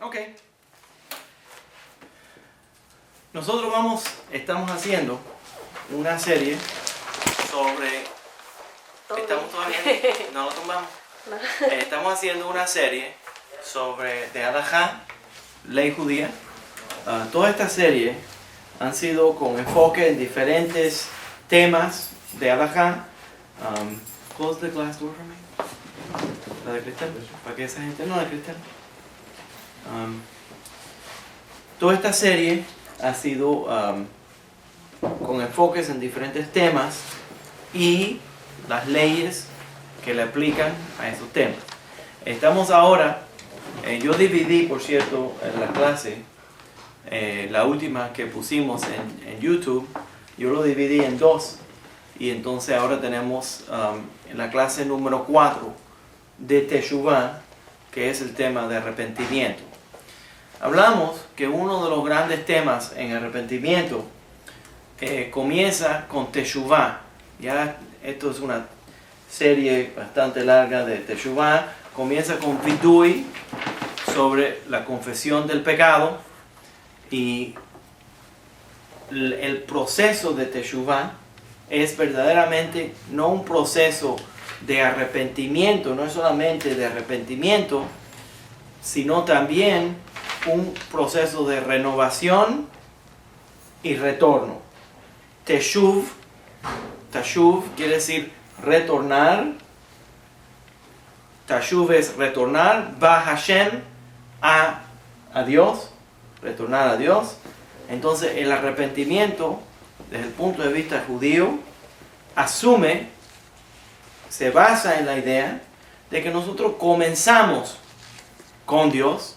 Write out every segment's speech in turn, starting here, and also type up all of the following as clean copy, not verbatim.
Ok. Nosotros estamos haciendo una serie sobre... ¿Estamos todavía ahí? ¿No lo tumbamos? No. Estamos haciendo una serie sobre de Halajá, ley judía. Toda esta serie han sido con enfoque en diferentes temas de Halajá. Close the glass door for me. La de cristal, para que esa gente no la de cristal. Toda esta serie ha sido con enfoques en diferentes temas y las leyes que le aplican a esos temas. Estamos ahora, yo dividí, por cierto, en la clase, la última que pusimos en YouTube, yo lo dividí en dos. Y entonces ahora tenemos la clase número 4 de Teshuvah, que es el tema de arrepentimiento. Hablamos que uno de los grandes temas en arrepentimiento comienza con Teshuvah. Ya esto es una serie bastante larga de Teshuvah. Comienza con Vidui, sobre la confesión del pecado. Y el proceso de Teshuvah es verdaderamente no un proceso de arrepentimiento, no es solamente de arrepentimiento, sino también un proceso de renovación y retorno. Teshuv quiere decir retornar. Teshuv es retornar, Ba Hashem, a Dios, retornar a Dios. Entonces el arrepentimiento, desde el punto de vista judío, se basa en la idea de que nosotros comenzamos con Dios,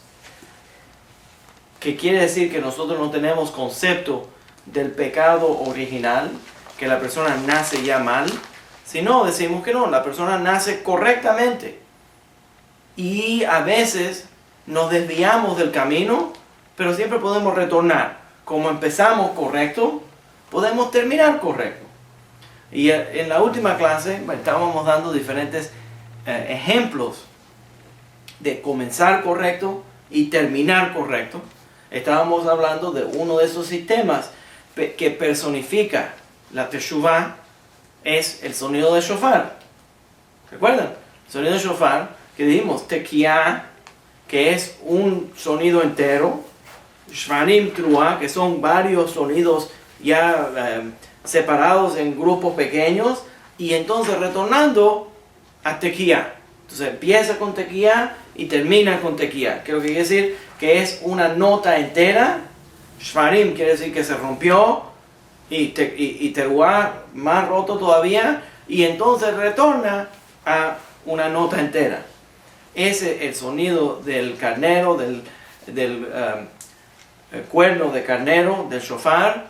que quiere decir que nosotros no tenemos concepto del pecado original, que la persona nace ya mal, sino decimos que no, la persona nace correctamente. Y a veces nos desviamos del camino, pero siempre podemos retornar. Como empezamos correcto, podemos terminar correcto. Y en la última clase estábamos dando diferentes ejemplos de comenzar correcto y terminar correcto. Estábamos hablando de uno de esos sistemas que personifica la Teshuvah, es el sonido de shofar. ¿Recuerdan? El sonido de shofar, que dijimos, tekiah, que es un sonido entero, shvarim truah, que son varios sonidos ya separados en grupos pequeños, y entonces retornando a tekiah. Entonces empieza con tekiah y termina con tekiah. Creo que quiere decir que es una nota entera. Shvarim quiere decir que se rompió, y teruah más roto todavía, y entonces retorna a una nota entera. Ese es el sonido del carnero, del cuerno de carnero, del shofar,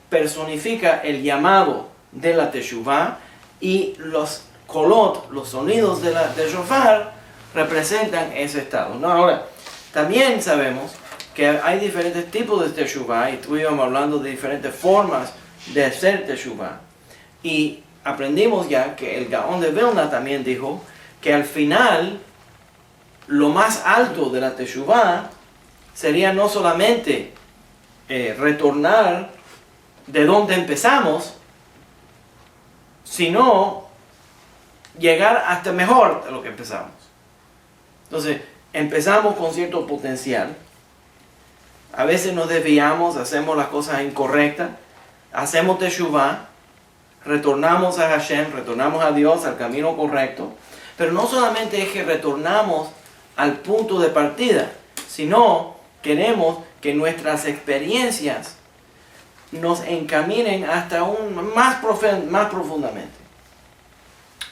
personifica el llamado de la Teshuvah, y los kolot, los sonidos del shofar, representan ese estado. ¿No? Ahora, también sabemos que hay diferentes tipos de Teshuvah, y estuvimos hablando de diferentes formas de hacer Teshuvah. Y aprendimos ya que el Gaón de Vilna también dijo que al final, lo más alto de la Teshuvah sería no solamente retornar de donde empezamos, sino llegar hasta mejor de lo que empezamos. Entonces, empezamos con cierto potencial. A veces nos desviamos, hacemos las cosas incorrectas, hacemos Teshuvah, retornamos a Hashem, retornamos a Dios, al camino correcto. Pero no solamente es que retornamos al punto de partida, sino queremos que nuestras experiencias nos encaminen hasta más profundamente.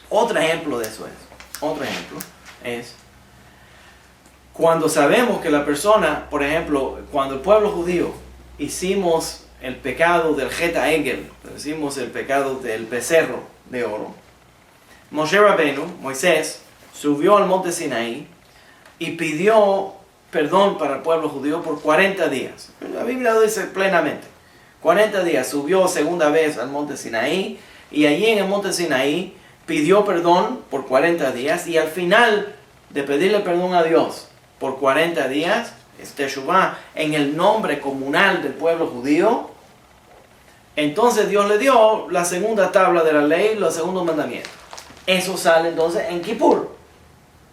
Otro ejemplo de eso es cuando sabemos que la persona, por ejemplo, cuando el pueblo judío hicimos el pecado del Jeta Egel, hicimos el pecado del becerro de oro, Moshe Rabbeinu, Moisés, subió al monte Sinaí y pidió perdón para el pueblo judío por 40 días. La Biblia lo dice plenamente. 40 días subió segunda vez al monte Sinaí, y allí en el monte Sinaí pidió perdón por 40 días, y al final de pedirle perdón a Dios por 40 días, es Teshuvah, en el nombre comunal del pueblo judío, entonces Dios le dio la segunda tabla de la ley, los segundos mandamientos. Eso sale entonces en Kippur.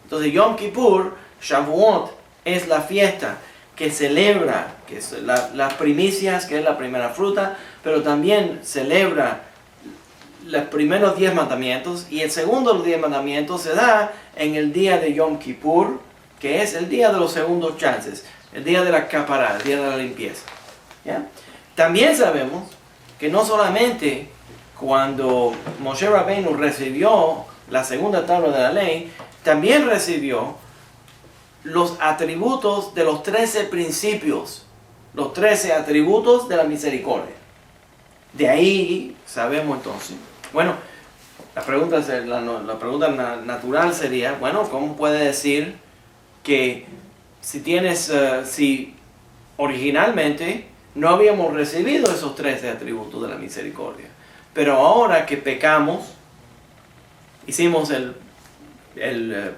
Entonces Yom Kippur, Shavuot, es la fiesta que celebra, que es las primicias, que es la primera fruta, pero también celebra los primeros 10 mandamientos, y el segundo de los 10 mandamientos se da en el día de Yom Kippur, que es el día de los segundos chances, el día de la capará, el día de la limpieza. ¿Ya? También sabemos que no solamente cuando Moshe Rabbeinu recibió la segunda tabla de la ley, también recibió los atributos de los 13 principios, los 13 atributos de la misericordia. De ahí sabemos entonces. Bueno, la pregunta natural sería, bueno, ¿cómo puede decir que si originalmente no habíamos recibido esos 13 atributos de la misericordia, pero ahora que pecamos, hicimos el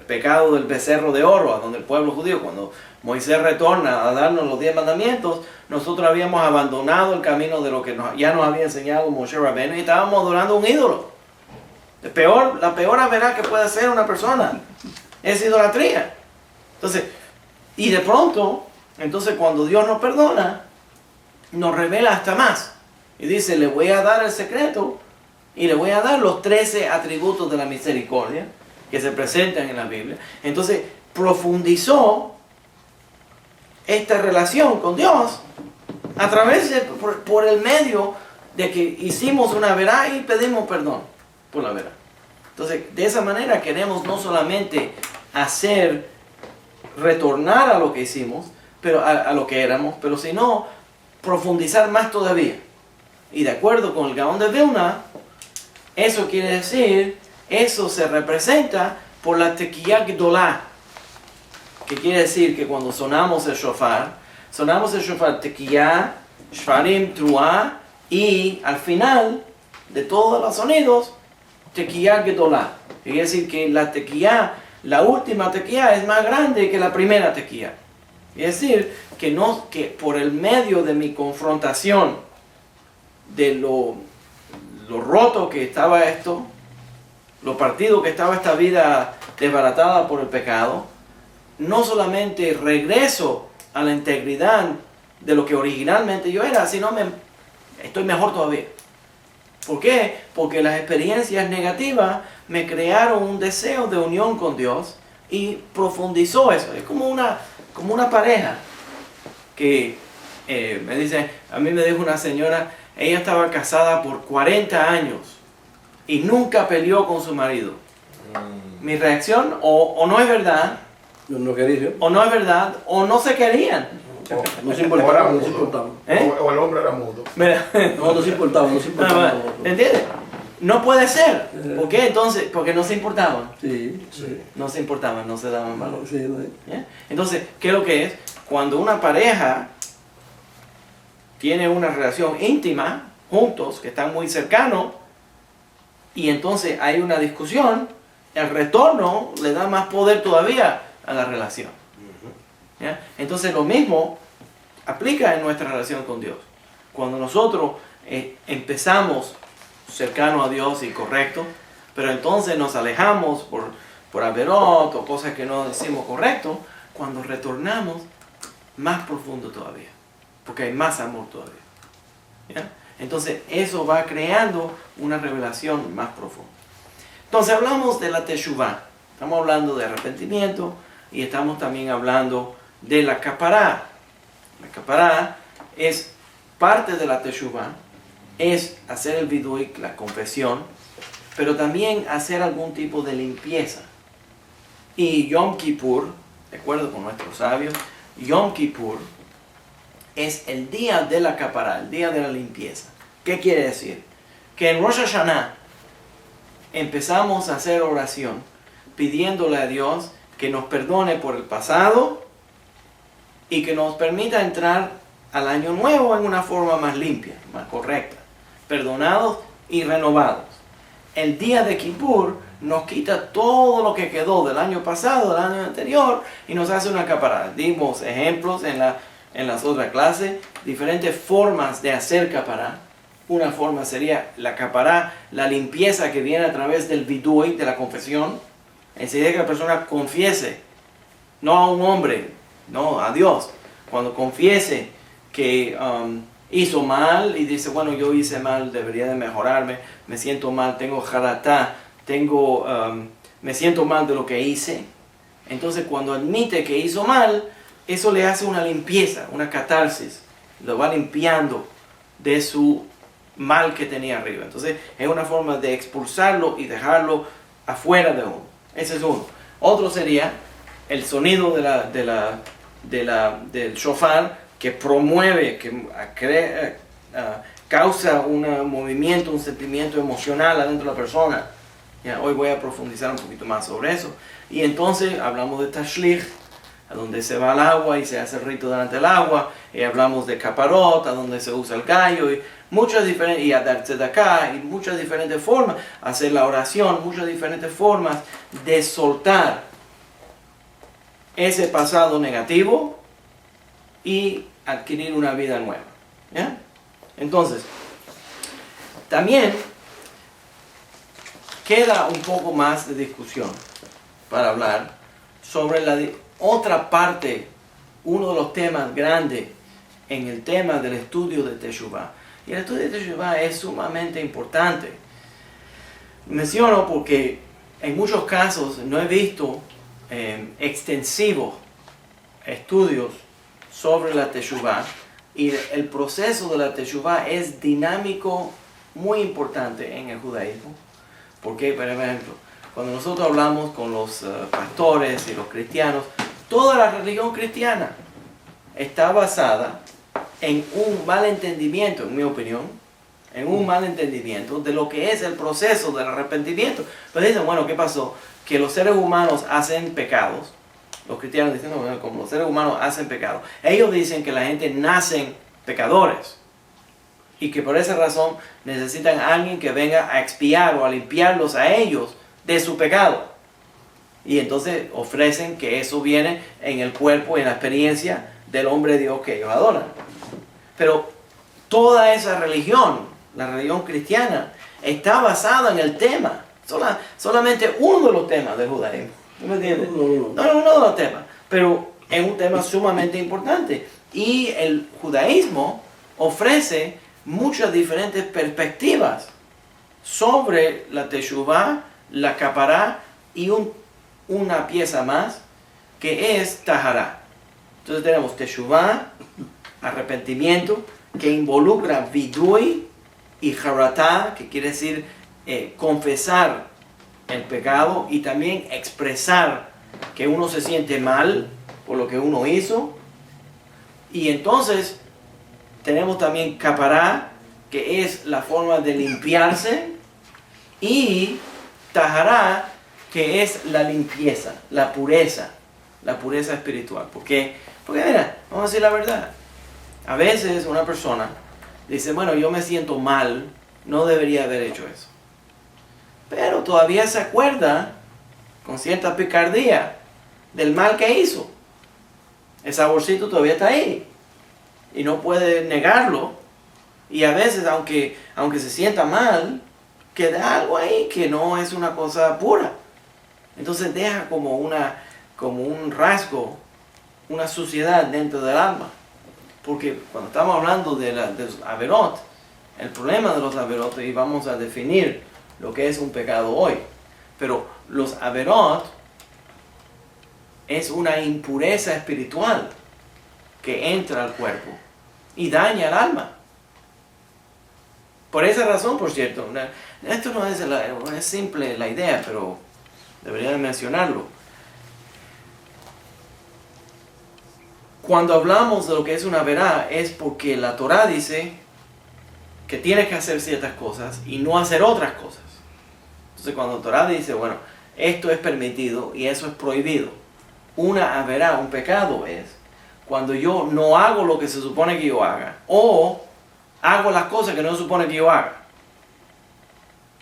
pecado del becerro de oro, a donde el pueblo judío, cuando Moisés retorna a darnos los 10 mandamientos, nosotros habíamos abandonado el camino de lo que ya nos había enseñado Moshe Rabbeinu y estábamos adorando un ídolo. La peor averá que puede hacer una persona es idolatría. Entonces, y de pronto, entonces cuando Dios nos perdona, nos revela hasta más. Y dice, le voy a dar el secreto y le voy a dar los 13 atributos de la misericordia que se presentan en la Biblia. Entonces, profundizó esta relación con Dios a través por el medio de que hicimos una verá y pedimos perdón por la verá. Entonces, de esa manera queremos no solamente retornar a lo que hicimos, pero a lo que éramos, pero sino profundizar más todavía. Y de acuerdo con el Gaón de Vilna, eso quiere decir, eso se representa por la Tequiyá Gdolá, que quiere decir que cuando sonamos el shofar Tequiyá, Shfarim, Truá, y al final de todos los sonidos, Tequiyá Gdolá. Quiere decir que la Tequiyá, la última Tequiyá es más grande que la primera Tequiyá. Es decir, que por el medio de mi confrontación de lo roto que estaba esto, lo partido que estaba esta vida desbaratada por el pecado, no solamente regreso a la integridad de lo que originalmente yo era, sino estoy mejor todavía. ¿Por qué? Porque las experiencias negativas me crearon un deseo de unión con Dios y profundizó eso. Es como una pareja que me dice, a mí me dijo una señora, ella estaba casada por 40 años y nunca peleó con su marido. Mi reacción, o no es verdad, o no es verdad, o no se querían. No se importaba, no se importaba. O el hombre era mudo. No se importaba, no se importaba. ¿Entiendes? No puede ser. ¿Por qué entonces? Porque no se importaban. Sí. No se importaban, no se daban valor. Sí. ¿Ya? Entonces, ¿qué es lo que es? Cuando una pareja tiene una relación íntima, juntos, que están muy cercanos, y entonces hay una discusión, el retorno le da más poder todavía a la relación. ¿Ya? Entonces lo mismo aplica en nuestra relación con Dios. Cuando nosotros empezamos cercanos a Dios y correcto, pero entonces nos alejamos por averot o cosas que no decimos correcto, cuando retornamos, más profundo todavía, porque hay más amor todavía. ¿Ya? Entonces eso va creando una revelación más profunda. Entonces hablamos de la Teshuvah, estamos hablando de arrepentimiento y estamos también hablando de la capará. La capará es parte de la Teshuvah, es hacer el viduik, la confesión, pero también hacer algún tipo de limpieza. Y Yom Kippur, de acuerdo con nuestros sabios, Yom Kippur es el día de la capará, el día de la limpieza. ¿Qué quiere decir? Que en Rosh Hashanah empezamos a hacer oración pidiéndole a Dios que nos perdone por el pasado y que nos permita entrar al año nuevo en una forma más limpia, más correcta, perdonados y renovados. El día de Kippur nos quita todo lo que quedó del año pasado, del año anterior, y nos hace una capará. Dimos ejemplos en las otras clases, diferentes formas de hacer capará. Una forma sería la capará, la limpieza que viene a través del vidui, de la confesión. Enseguida que la persona confiese, no a un hombre, no a Dios, cuando confiese que hizo mal y dice, bueno, yo hice mal, debería de mejorarme, me siento mal, tengo jaratá, me siento mal de lo que hice. Entonces cuando admite que hizo mal, eso le hace una limpieza, una catarsis, lo va limpiando de su mal que tenía arriba. Entonces es una forma de expulsarlo y dejarlo afuera de uno. Ese es uno. Otro sería el sonido del shofar, que promueve, que causa un movimiento, un sentimiento emocional adentro de la persona. Ya, hoy voy a profundizar un poquito más sobre eso. Y entonces hablamos de tashlich, a donde se va el agua y se hace el rito delante del agua. Y hablamos de caparot, a donde se usa el gallo. Y muchas diferentes, y a dar tzedakah, y muchas diferentes formas, hacer la oración, muchas diferentes formas de soltar ese pasado negativo y adquirir una vida nueva. ¿Ya? Entonces, también queda un poco más de discusión para hablar sobre la otra parte, uno de los temas grandes en el tema del estudio de Teshuvah. Y el estudio de Teshuvah es sumamente importante. Menciono porque en muchos casos no he visto extensivos estudios sobre la Teshuvah, y el proceso de la Teshuvah es dinámico, muy importante en el judaísmo. Porque, por ejemplo, cuando nosotros hablamos con los pastores y los cristianos, toda la religión cristiana está basada en un mal entendimiento, en mi opinión, en un mal entendimiento de lo que es el proceso del arrepentimiento. Pero dicen, bueno, ¿qué pasó? Que los seres humanos hacen pecados. Los cristianos dicen, no, bueno, como los seres humanos hacen pecados. Ellos dicen que la gente nacen pecadores y que por esa razón necesitan a alguien que venga a expiar o a limpiarlos a ellos de su pecado. Y entonces ofrecen que eso viene en el cuerpo y en la experiencia del hombre de Dios que ellos adoran. Pero toda esa religión, la religión cristiana, está basada en el tema. Solamente uno de los temas del judaísmo. ¿No me entiendes? No, uno de los temas. Pero es un tema sumamente importante. Y el judaísmo ofrece muchas diferentes perspectivas sobre la Teshuvah, la capará y una pieza más que es tahará. Entonces tenemos Teshuvah, arrepentimiento, que involucra vidui y haratá, que quiere decir confesar el pecado y también expresar que uno se siente mal por lo que uno hizo. Y entonces tenemos también capará, que es la forma de limpiarse, y tahará, que es la limpieza, la pureza espiritual. Porque mira, vamos a decir la verdad, a veces una persona dice, bueno, yo me siento mal, no debería haber hecho eso. Pero todavía se acuerda con cierta picardía del mal que hizo. El saborcito todavía está ahí y no puede negarlo. Y a veces, aunque se sienta mal, queda algo ahí que no es una cosa pura. Entonces deja como un rasgo, una suciedad dentro del alma. Porque cuando estamos hablando de los averot, el problema de los averot, y vamos a definir lo que es un pecado hoy, pero los averot es una impureza espiritual que entra al cuerpo y daña el alma. Por esa razón, por cierto, esto no es simple la idea, pero debería de mencionarlo. Cuando hablamos de lo que es una verá, es porque la Torá dice que tienes que hacer ciertas cosas y no hacer otras cosas. Entonces cuando la Torá dice, bueno, esto es permitido y eso es prohibido, una averá, un pecado es cuando yo no hago lo que se supone que yo haga, o hago las cosas que no se supone que yo haga.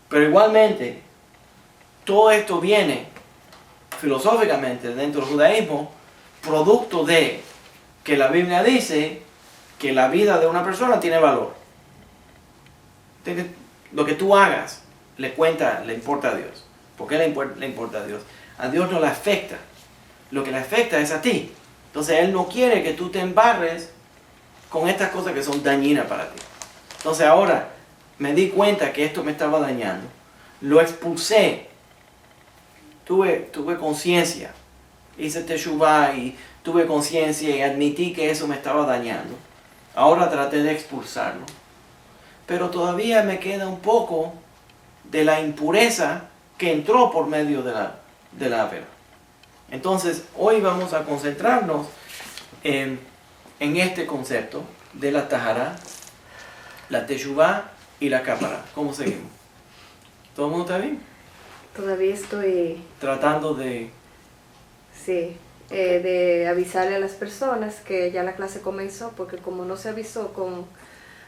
Pero igualmente, todo esto viene filosóficamente dentro del judaísmo, producto de que la Biblia dice que la vida de una persona tiene valor. Lo que tú hagas le importa a Dios. ¿Por qué le importa a Dios? A Dios no le afecta. Lo que le afecta es a ti. Entonces Él no quiere que tú te embarres con estas cosas que son dañinas para ti. Entonces ahora me di cuenta que esto me estaba dañando. Lo expulsé. Tuve conciencia. Hice teshuvah y tuve conciencia y admití que eso me estaba dañando. Ahora traté de expulsarlo. Pero todavía me queda un poco de la impureza que entró por medio de la avera. Entonces, hoy vamos a concentrarnos en este concepto de la tahará, la teshuvah y la kapara. ¿Cómo seguimos? ¿Todo el mundo está bien? Todavía estoy... Tratando de... Sí, de avisarle a las personas que ya la clase comenzó, porque como no se avisó con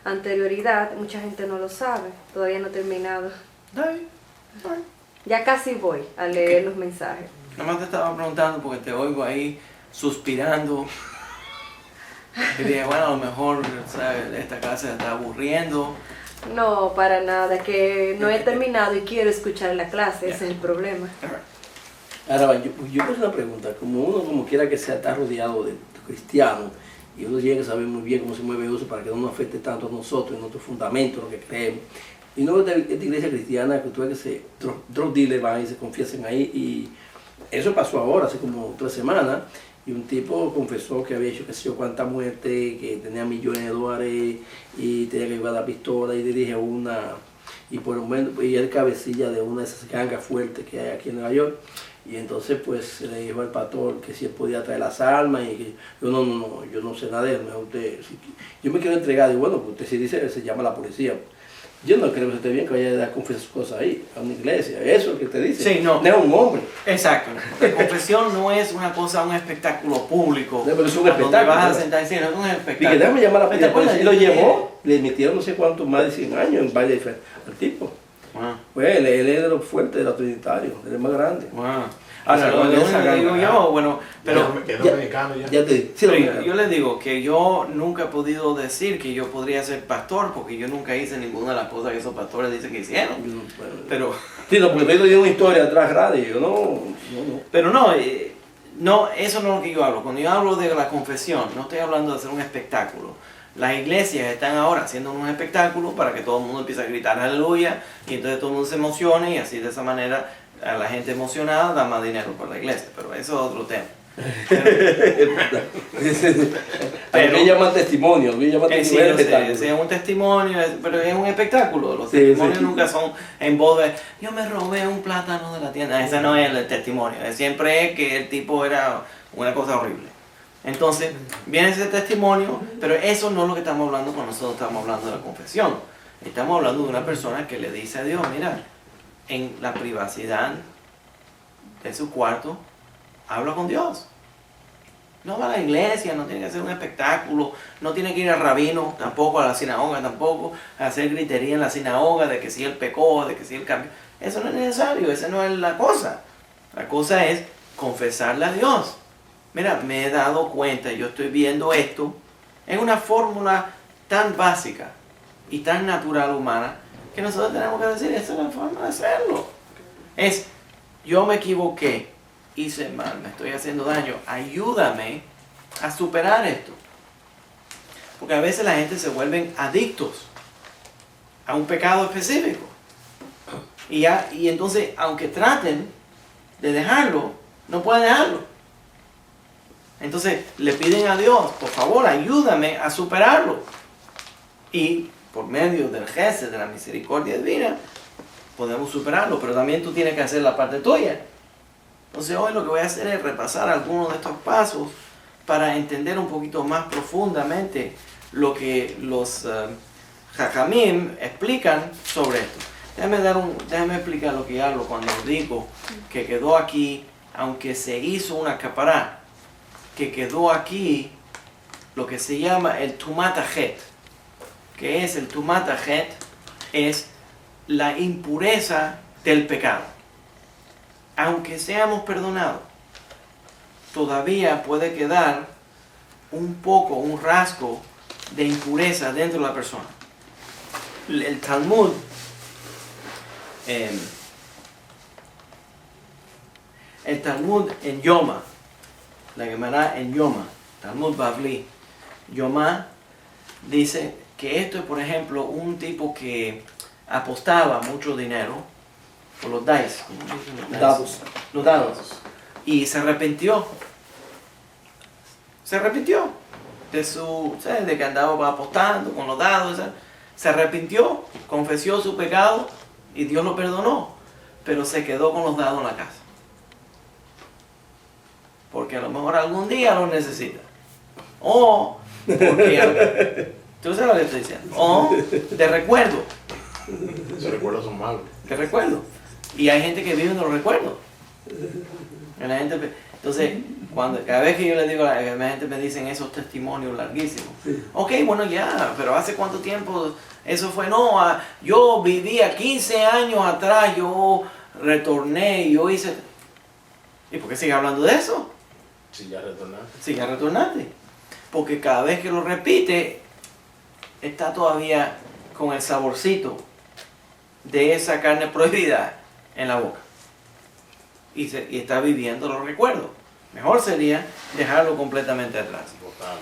anterioridad, mucha gente no lo sabe. Todavía no he terminado. Está bien. Está bien. Ya casi voy a leer los mensajes. Nada más te estaba preguntando porque te oigo ahí suspirando. Y dije, bueno, a lo mejor, ¿sabes? Esta clase se está aburriendo. No, para nada, que no he terminado y quiero escuchar la clase, ese es el problema. Ahora, yo quiero hacer una pregunta. Como uno, como quiera que sea, está rodeado de cristianos, y uno tiene que saber muy bien cómo se mueve eso para que no nos afecte tanto a nosotros, en nuestros fundamentos, lo que creemos. Y no esta iglesia cristiana que tú ves que se drug dealers van y se confiesan ahí, y eso pasó ahora, hace como 3 semanas, y un tipo confesó que había hecho que sé yo cuánta muerte, que tenía millones de dólares y tenía que llevar la pistola y dirige una, y por un momento, y él cabecilla de una de esas gangas fuertes que hay aquí en Nueva York. Y entonces pues le dijo al pastor que si él podía traer las armas y que yo no sé nada de él, mejor usted, yo me quiero entregar, y bueno, pues usted si dice, se llama a la policía. Yo no creo que esté bien que vaya a confesar sus cosas ahí, a una iglesia, eso es lo que te dice. Sí, no. No es un hombre. Exacto. La confesión no es una cosa, un espectáculo público. No, pero es un donde espectáculo. vas a sentar y decir, no es un Y que espectáculo. déjame llamar a la ¿Te policía, acuerdas? y lo llevó, le emitieron no sé cuántos, más de 100 años en baile al tipo. Wow. Pues él es de los fuertes, de los trinitarios, él es más grande. Wow. Ahora, lo único que digo yo, bueno, pero Que es dominicano ya. Ya te pero sí, dominicano. yo les digo que yo nunca he podido decir que yo podría ser pastor porque yo nunca hice ninguna de las cosas que esos pastores dicen que hicieron. Pero, Sí, no, porque te digo una historia atrás grande, yo no. pero no, no, eso no es lo que yo hablo. Cuando yo hablo de la confesión, no estoy hablando de hacer un espectáculo. Las iglesias están ahora haciendo un espectáculo para que todo el mundo empiece a gritar aleluya y entonces todo el mundo se emocione y así de esa manera a la gente emocionada da más dinero para la iglesia, pero eso es otro tema. Pero llaman testimonio, Sí, yo sé, es un testimonio, pero es un espectáculo. Los testimonios nunca son en voz de yo me robé un plátano de la tienda. Ese no es el testimonio, siempre es que el tipo era una cosa horrible. Entonces, viene ese testimonio, pero eso no es lo que estamos hablando cuando nosotros estamos hablando de la confesión. Estamos hablando de una persona que le dice a Dios, mira, en la privacidad de su cuarto, habla con Dios. No va a la iglesia, no tiene que hacer un espectáculo, no tiene que ir al rabino, tampoco a la sinagoga, tampoco a hacer gritería en la sinagoga de que si él pecó, de que si él cambió. Eso no es necesario, esa no es la cosa. La cosa es confesarle a Dios. Mira, me he dado cuenta, yo estoy viendo esto, es una fórmula tan básica y tan natural humana que nosotros tenemos que decir, esta es la forma de hacerlo. Es, yo me equivoqué, hice mal, me estoy haciendo daño, ayúdame a superar esto. Porque a veces la gente se vuelven adictos a un pecado específico. Y entonces, aunque traten de dejarlo, no pueden dejarlo. Entonces, le piden a Dios, por favor, ayúdame a superarlo. Y por medio del gesed, de la misericordia divina, podemos superarlo, pero también tú tienes que hacer la parte tuya. Entonces hoy lo que voy a hacer es repasar algunos de estos pasos para entender un poquito más profundamente lo que los Jajamim explican sobre esto. Déjame explicar lo que hablo cuando digo que quedó aquí, aunque se hizo una capará, que quedó aquí lo que se llama el Tumat Ajet. ¿Qué es el Tumat Ajet? Es la impureza del pecado. aunque seamos perdonados, todavía puede quedar un poco, un rasgo de impureza dentro de la persona. El Talmud, en Yoma, la Gemara en Yoma, Talmud Bavli, Yoma dice que esto es, por ejemplo, un tipo que apostaba mucho dinero por los dice, ¿cómo dicen los dice? Dados. Los dados. Y se arrepintió. Se arrepintió de que andaba apostando con los dados. Se arrepintió, confesó su pecado y Dios lo perdonó. Pero se quedó con los dados en la casa. Porque a lo mejor algún día lo necesita. O porque... ¿Tú sabes lo que estoy diciendo? O de recuerdo. Esos recuerdos son malos. De recuerdo. Y hay gente que vive de los recuerdos. Entonces, cada vez que yo le digo, la gente me dicen esos testimonios larguísimos. Sí. Ok, bueno, ya, pero ¿hace cuánto tiempo eso fue? No, yo vivía 15 años atrás, yo retorné, yo hice... ¿Y por qué sigue hablando de eso? Si ya retornaste. Sí, ya retornaste. Porque cada vez que lo repite, está todavía con el saborcito de esa carne prohibida en la boca. Y está viviendo los recuerdos. Mejor sería dejarlo completamente atrás. Botarlo.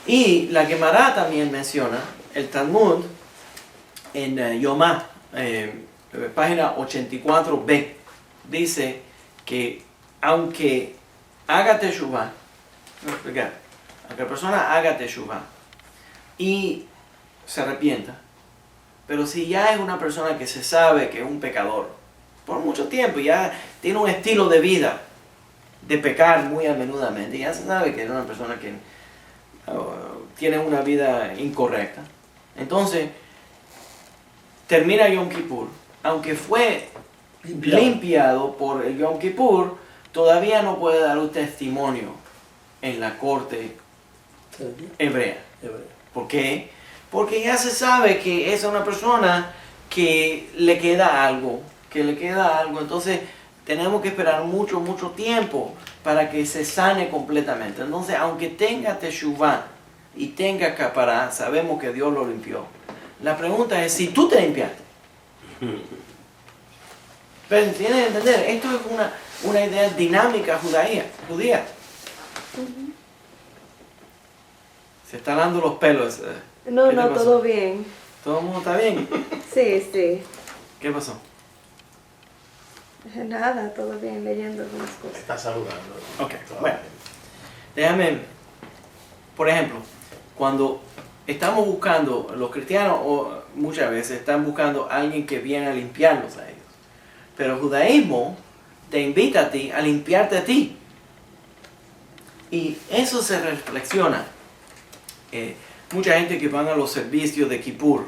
Y la Gemara también menciona, el Talmud, en Yomá, página 84b, dice que aunque haga teshuvah, aunque la persona haga teshuvah y se arrepienta, pero si ya es una persona que se sabe que es un pecador, por mucho tiempo, ya tiene un estilo de vida de pecar muy a menudamente, ya se sabe que es una persona que tiene una vida incorrecta. Entonces, termina Yom Kippur, aunque fue limpiado por el Yom Kippur, todavía no puede dar un testimonio en la corte hebrea. ¿Por qué? Porque ya se sabe que es una persona que le queda algo, entonces tenemos que esperar mucho tiempo para que se sane completamente. Entonces, aunque tenga teshuvah y tenga capará, sabemos que Dios lo limpió. La pregunta es si tú te limpiaste. Pero tienes que entender, esto es una idea dinámica judía. Se están dando los pelos. No, ¿Qué te pasó? todo bien. ¿Todo el mundo está bien? Sí, sí. ¿Qué pasó? Nada, todo bien, leyendo algunas cosas. Está saludando. Ok, bueno. Déjame, por ejemplo, cuando estamos buscando, los cristianos muchas veces están buscando a alguien que viene a limpiarlos a ellos. Pero el judaísmo te invita a ti a limpiarte a ti. Y eso se reflexiona. Mucha gente que van a los servicios de Kippur,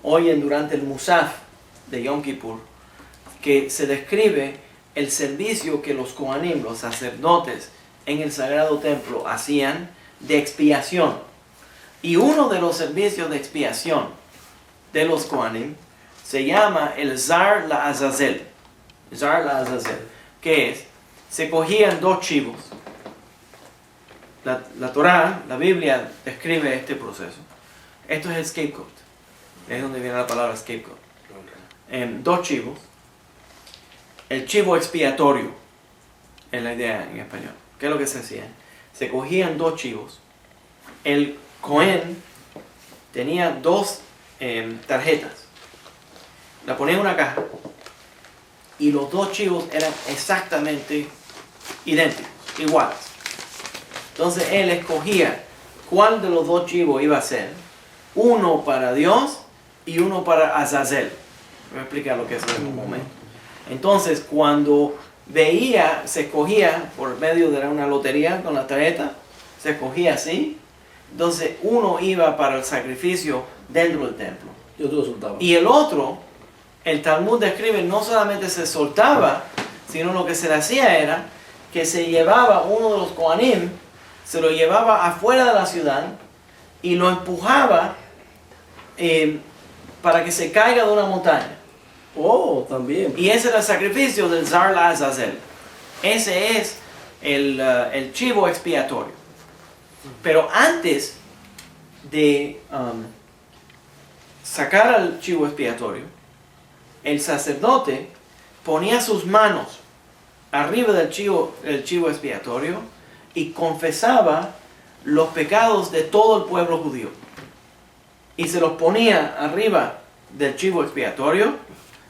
oyen durante el Musaf de Yom Kippur, que se describe el servicio que los Kohanim, los sacerdotes, en el Sagrado Templo hacían de expiación. Y uno de los servicios de expiación de los Kohanim se llama el Zar la Azazel. Zar la Azazel, que es, se cogían 2 chivos. La Torá, la Biblia, describe este proceso. Esto es el scapegoat. Es donde viene la palabra scapegoat. 2 chivos. El chivo expiatorio es la idea en español. ¿Qué es lo que se hacía? Se cogían 2 chivos. El Cohen tenía 2 tarjetas. La ponía en una caja. Y los 2 chivos eran exactamente idénticos, iguales. Entonces él escogía cuál de los 2 chivos iba a ser. Uno para Dios y uno para Azazel. Voy a explicar lo que es en un momento. Entonces, cuando se escogía por medio de una lotería con la tarjeta, se escogía así. Entonces, uno iba para el sacrificio dentro del templo. Y otro soltaba. Y el otro, el Talmud describe, no solamente se soltaba, sino lo que se le hacía era que se llevaba uno de los Kohanim, se lo llevaba afuera de la ciudad y lo empujaba para que se caiga de una montaña. Oh, también. Y ese era el sacrificio del Zar la Azazel. Ese es el chivo expiatorio. Pero antes de sacar al chivo expiatorio, el sacerdote ponía sus manos arriba del chivo expiatorio y confesaba los pecados de todo el pueblo judío. Y se los ponía arriba del chivo expiatorio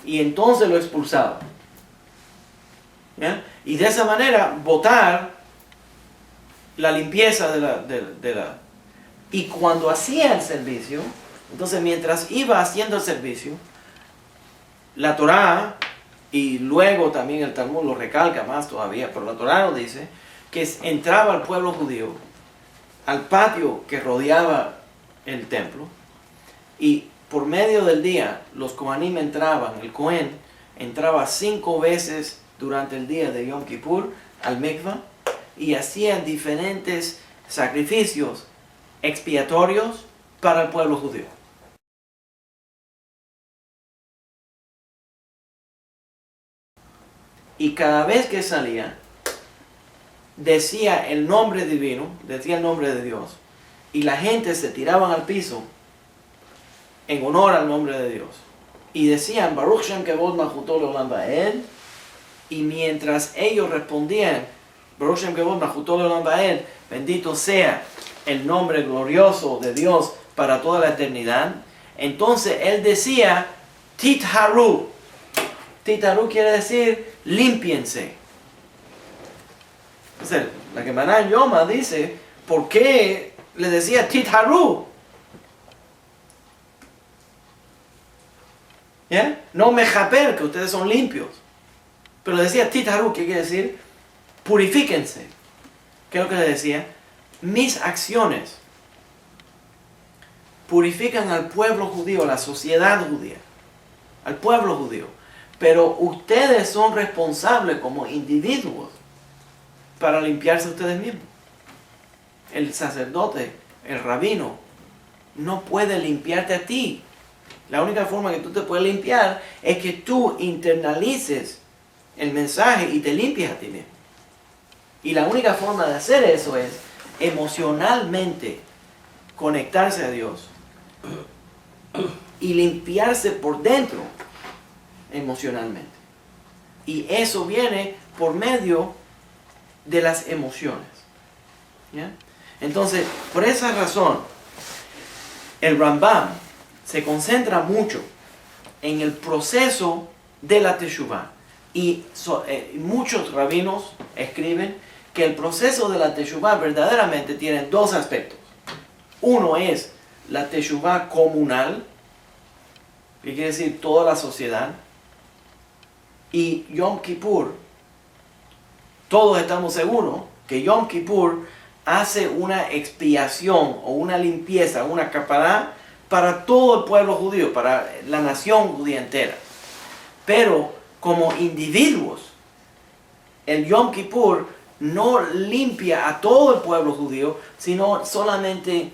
y entonces lo expulsaba. ¿Ya? Y de esa manera botar la limpieza de la... Y cuando hacía el servicio, entonces mientras iba haciendo el servicio, la Torá, y luego también el Talmud lo recalca más todavía, pero la Torá nos dice que entraba el pueblo judío al patio que rodeaba el templo, y por medio del día los Kohanim entraban, el Kohen entraba 5 veces durante el día de Yom Kippur al mikvah y hacían diferentes sacrificios expiatorios para el pueblo judío. Y cada vez que salía, decía el nombre divino, decía el nombre de Dios, y la gente se tiraban al piso en honor al nombre de Dios. Y decían, Baruch Shem Kevod Malchuto Leolam Vaed, y mientras ellos respondían, Baruch Shem Kevod Malchuto Leolam Vaed, bendito sea el nombre glorioso de Dios para toda la eternidad, entonces él decía, Titharu. Titharu quiere decir, límpiense. Entonces, la Gemara en Yoma dice, ¿por qué le decía Titharu? ¿Ya? No mejaper, que ustedes son limpios. Pero le decía Titharu, ¿qué quiere decir? Purifíquense. ¿Qué es lo que le decía? Mis acciones purifican al pueblo judío, a la sociedad judía, al pueblo judío. Pero ustedes son responsables como individuos para limpiarse ustedes mismos. El sacerdote, el rabino, no puede limpiarte a ti. La única forma que tú te puedes limpiar es que tú internalices el mensaje y te limpies a ti mismo. Y la única forma de hacer eso es emocionalmente conectarse a Dios y limpiarse por dentro emocionalmente. Y eso viene por medio de las emociones. ¿Ya? Entonces, por esa razón, el Rambam se concentra mucho en el proceso de la Teshuvah. Y muchos rabinos escriben que el proceso de la Teshuvah verdaderamente tiene 2 aspectos. Uno es la Teshuvah comunal, que quiere decir toda la sociedad. Y Yom Kippur, todos estamos seguros que Yom Kippur hace una expiación o una limpieza, una capará para todo el pueblo judío, para la nación judía entera. Pero como individuos, el Yom Kippur no limpia a todo el pueblo judío, sino solamente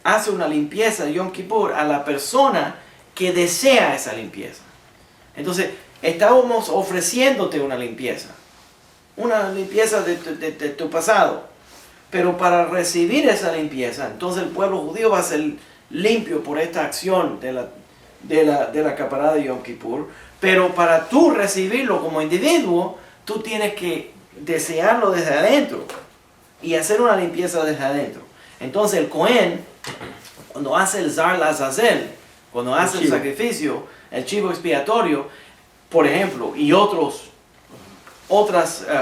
hace una limpieza de Yom Kippur a la persona que desea esa limpieza. Entonces, estábamos ofreciéndote una limpieza de tu pasado. Pero para recibir esa limpieza, entonces el pueblo judío va a ser limpio por esta acción de la capará de Yom Kippur. Pero para tú recibirlo como individuo, tú tienes que desearlo desde adentro y hacer una limpieza desde adentro. Entonces el Cohen, cuando hace el Zar la Azazel, cuando hace el sacrificio, el chivo expiatorio, por ejemplo, y otros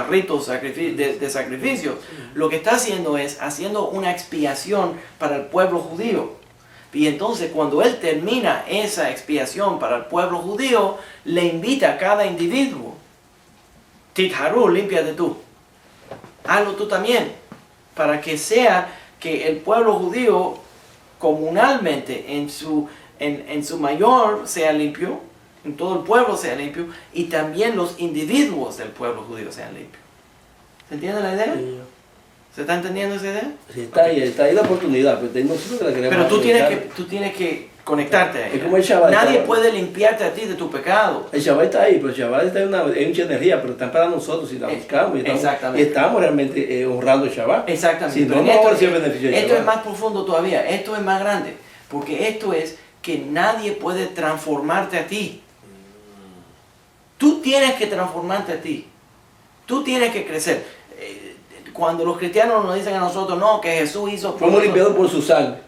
ritos de sacrificio, lo que está haciendo es haciendo una expiación para el pueblo judío. Y entonces cuando él termina esa expiación para el pueblo judío, le invita a cada individuo, Titharu, límpiate tú. Hazlo tú también, para que sea que el pueblo judío comunalmente en su mayor sea limpio, en todo el pueblo sea limpio, y también los individuos del pueblo judío sean limpios. ¿Se entiende la idea? Sí. ¿Se está entendiendo esa idea? Sí, está ahí la oportunidad, pero nosotros la queremos. Pero tú tienes que conectarte a Es ella. como el Shabbat. Nadie puede limpiarte a ti de tu pecado. El Shabbat está ahí, pero el Shabbat está en mucha energía, pero está para nosotros si la buscamos. Exactamente. Y estamos realmente honrando el Shabbat. Exactamente. Si no, Pero no vamos a recibir beneficio del esto es Shabbat. más profundo todavía, esto es más grande, porque esto es que nadie puede transformarte a ti. Tú tienes que transformarte a ti. Tú tienes que crecer. Cuando los cristianos nos dicen a nosotros, no, que Jesús hizo... Fuimos limpiados por su sangre.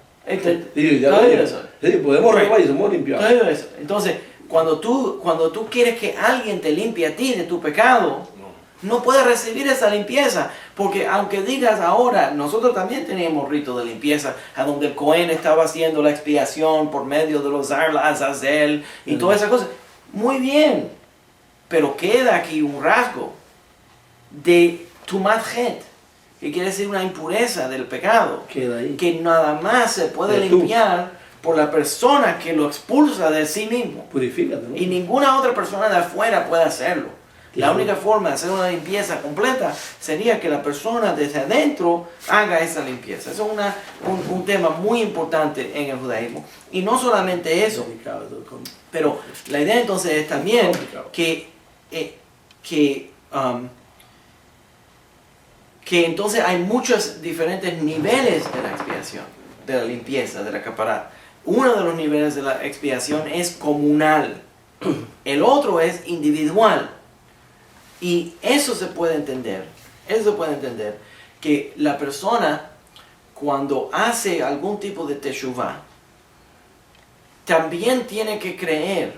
Sí, podemos robar y somos limpiados. Todo eso. Entonces, cuando tú quieres que alguien te limpie a ti de tu pecado, no puedes recibir esa limpieza, porque aunque digas ahora, nosotros también teníamos ritos de limpieza, a donde el Cohen estaba haciendo la expiación por medio de los Zar Azazel y todas esas cosas. Muy bien, pero queda aquí un rasgo de Tumat Het, que quiere decir una impureza del pecado, Queda ahí. que nada más se puede De tú. limpiar por la persona que lo expulsa de sí mismo. Purifícate, ¿no? Y ninguna otra persona de afuera puede hacerlo. La Claro. única forma de hacer una limpieza completa sería que la persona desde adentro haga esa limpieza. Eso es un tema muy importante en el judaísmo. Y no solamente eso, Complicado, todo con- pero la idea entonces es también Complicado. que entonces hay muchos diferentes niveles de la expiación, de la limpieza, de la capará. Uno de los niveles de la expiación es comunal, el otro es individual. Y eso se puede entender, que la persona cuando hace algún tipo de teshuvah, también tiene que creer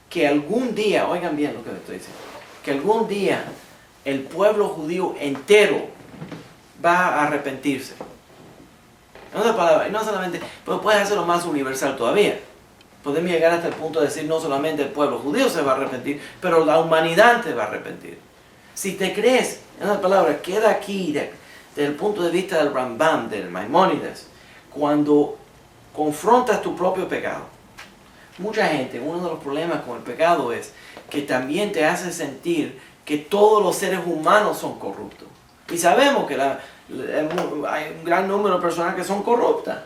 que algún día, oigan bien lo que les estoy diciendo, que algún día el pueblo judío entero va a arrepentirse. En otras palabras, no solamente, pero puedes hacerlo más universal todavía. Podemos llegar hasta el punto de decir no solamente el pueblo judío se va a arrepentir, pero la humanidad se va a arrepentir. Si te crees, en otras palabras, queda aquí desde el punto de vista del Rambam, del Maimónides, cuando confrontas tu propio pecado. Mucha gente, uno de los problemas con el pecado es que también te hace sentir que todos los seres humanos son corruptos. Y sabemos que hay un gran número de personas que son corruptas,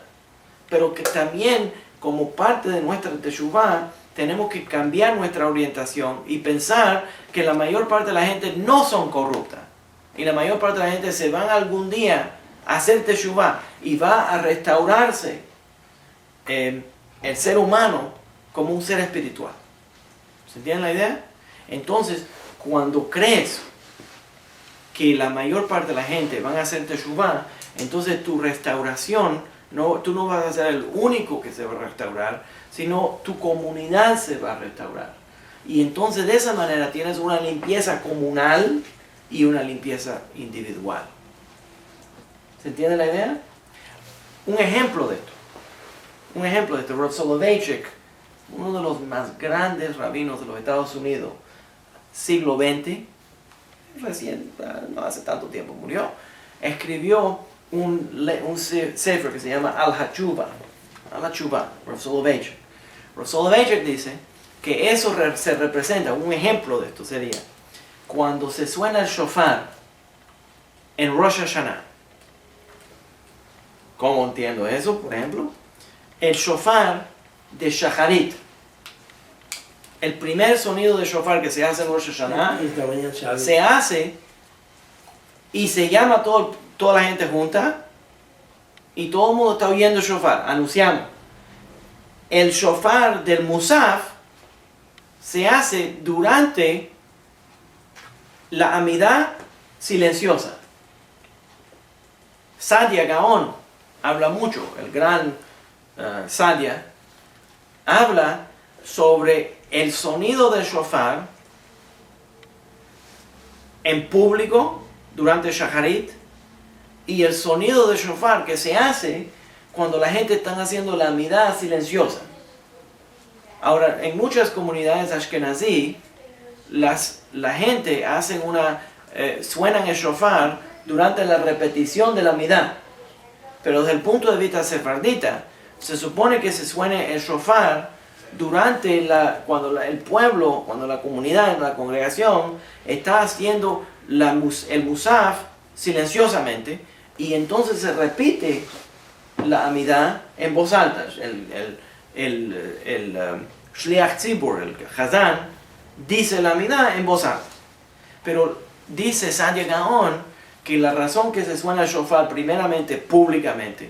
pero que también como parte de nuestra teshuvah tenemos que cambiar nuestra orientación y pensar que la mayor parte de la gente no son corruptas. Y la mayor parte de la gente se van algún día a hacer teshuvah y va a restaurarse el ser humano como un ser espiritual. ¿Se entiende la idea? Entonces, cuando crees que la mayor parte de la gente van a hacer teshuvah, entonces tu restauración, tú no vas a ser el único que se va a restaurar, sino tu comunidad se va a restaurar. Y entonces de esa manera tienes una limpieza comunal y una limpieza individual. ¿Se entiende la idea? Un ejemplo de esto, Rav Soloveitchik, uno de los más grandes rabinos de los Estados Unidos, siglo XX, recién, no hace tanto tiempo murió, escribió un sefer que se llama Al-Hachuba, Rav Soloveitchik. Rav Soloveitchik dice que eso se representa, un ejemplo de esto sería, cuando se suena el shofar en Rosh Hashanah. ¿Cómo entiendo eso, por ejemplo? El shofar de Shacharit. El primer sonido de shofar que se hace en Rosh Hashanah se hace y se llama toda la gente junta y todo el mundo está oyendo el shofar, anunciamos. El shofar del Musaf se hace durante la Amidá silenciosa. Sadia Gaon habla mucho, el gran Sadia, habla sobre el sonido del shofar en público durante Shacharit y el sonido del shofar que se hace cuando la gente está haciendo la amidad silenciosa. Ahora, en muchas comunidades ashkenazí, la gente hace suenan el shofar durante la repetición de la amidad. Pero desde el punto de vista sefardita, se supone que se suene el shofar durante cuando el pueblo, cuando la comunidad, la congregación está haciendo el musaf silenciosamente y entonces se repite la amidad en voz alta. Shliach Tzibur, el Hazán, dice la amidad en voz alta. Pero dice Saadia Gaon que la razón que se suena el shofar primeramente públicamente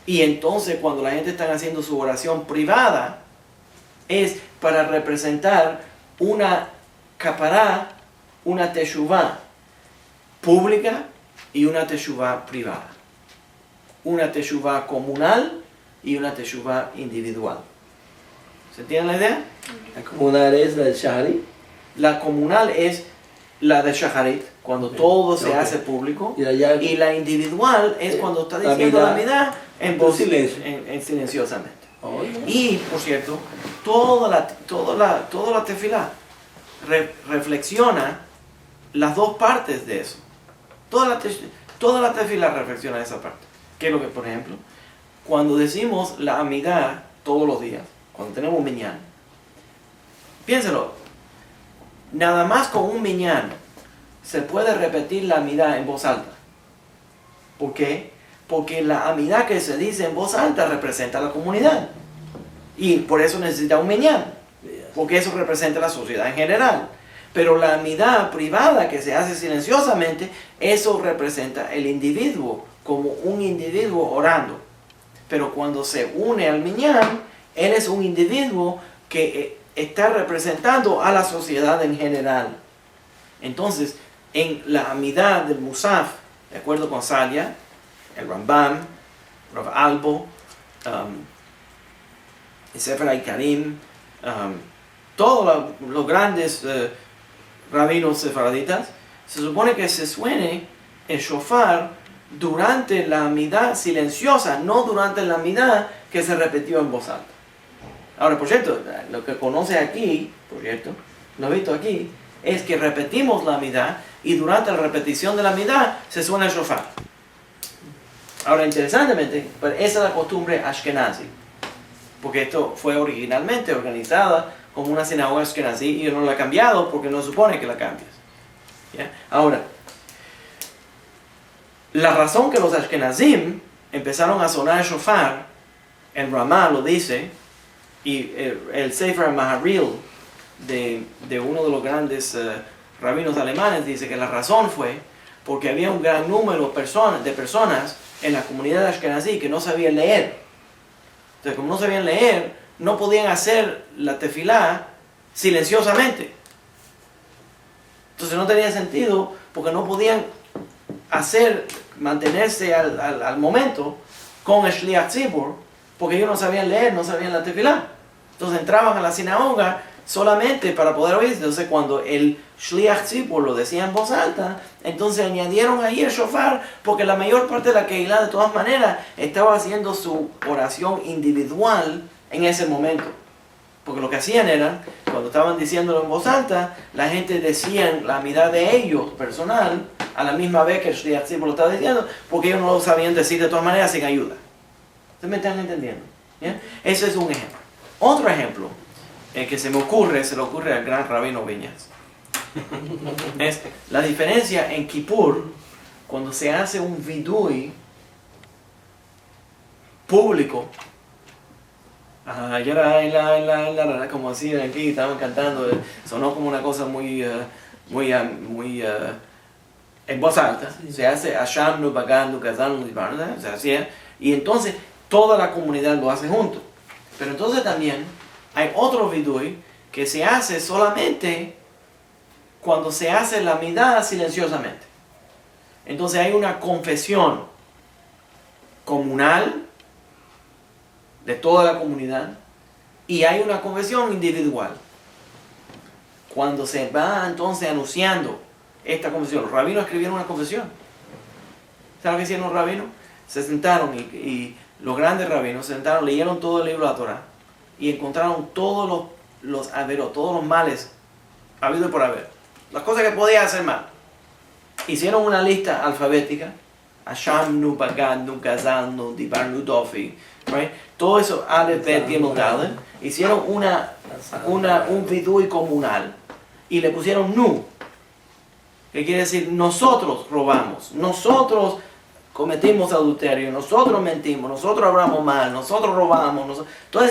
y entonces cuando la gente está haciendo su oración privada es para representar una capará, una teshuvá pública y una teshuvá privada. Una teshuvá comunal y una teshuvá individual. ¿Se entiende la idea? La comunal es la del Shahari. La comunal es la de Shaharit, cuando todo se hace público. Y la individual es cuando está diciendo la amidad en voz silenciosamente. Y, por cierto, toda la tefilá reflexiona las dos partes de eso. Toda la tefilá reflexiona esa parte. ¿Qué es lo que, por ejemplo, cuando decimos la amidad todos los días, cuando tenemos un minyan, piénselo, nada más con un minyan se puede repetir la amidad en voz alta. ¿Por qué? Porque la amidad que se dice en voz alta representa a la comunidad. Y por eso necesita un minyan. Porque eso representa a la sociedad en general. Pero la amidad privada que se hace silenciosamente, eso representa el individuo como un individuo orando. Pero cuando se une al minyan, él es un individuo que está representando a la sociedad en general. Entonces, en la amidad del Musaf, de acuerdo con Sadia, el Rambam, Rav Albo, el Sefer HaIkarim, todos los grandes rabinos sefaraditas, se supone que se suene el shofar durante la amidad silenciosa, no durante la amidad que se repitió en voz alta. Ahora, por cierto, lo que conoce aquí, por cierto, lo he visto aquí, es que repetimos la amidad y durante la repetición de la amidad se suena el shofar. Ahora, interesantemente, pues esa es la costumbre ashkenazi, porque esto fue originalmente organizada como una sinagoga ashkenazí y no la ha cambiado porque no supone que la cambies. ¿Ya? Ahora, la razón que los ashkenazim empezaron a sonar el shofar, el Ramá lo dice, y el Sefer Maharil de uno de los grandes rabinos alemanes dice que la razón fue porque había un gran número de personas en la comunidad de Ashkenazí que no sabían leer. Entonces, como no sabían leer, no podían hacer la tefilá silenciosamente. Entonces no tenía sentido porque no podían mantenerse al momento con el Shliach Tzibur porque ellos no sabían leer, no sabían la tefilá. Entonces entraban a la sinagoga solamente para poder oír. Entonces cuando el Shliach Tzibur lo decía en voz alta, entonces añadieron ahí el shofar, porque la mayor parte de la Keilah de todas maneras estaba haciendo su oración individual en ese momento. Porque lo que hacían era, cuando estaban diciéndolo en voz alta, la gente decía la amidad de ellos, personal, a la misma vez que el Shliach Tzibur lo estaba diciendo, porque ellos no lo sabían decir de todas maneras sin ayuda. ¿Ustedes me están entendiendo? ¿Ya? Ese es un ejemplo. Otro ejemplo que se le ocurre al gran rabino Viñas, es la diferencia en Kippur, cuando se hace un vidui público. Ayer como así aquí estaban cantando, sonó como una cosa muy en voz alta. Se hace Asham nu Bagan nu Kazan nu Dibarna, se hacía, y entonces toda la comunidad lo hace junto. Pero entonces también hay otro vidui que se hace solamente cuando se hace la amidad silenciosamente. Entonces hay una confesión comunal de toda la comunidad y hay una confesión individual. Cuando se va entonces anunciando esta confesión, los rabinos escribieron una confesión. ¿Saben qué hicieron los rabinos? Se sentaron y los grandes rabinos se sentaron, leyeron todo el libro de la Torah y encontraron todos los averos, todos los males habido y por haber, las cosas que podía hacer mal. Hicieron una lista alfabética, Asham nu Bagad nu Kazan nu Dibar nu Dofi, right? Todo eso, Aleph, Bet, Gimel, Dalet. Hicieron un vidui comunal y le pusieron nu, que quiere decir nosotros robamos, nosotros cometimos adulterio, nosotros mentimos, nosotros hablamos mal, nosotros robamos, toda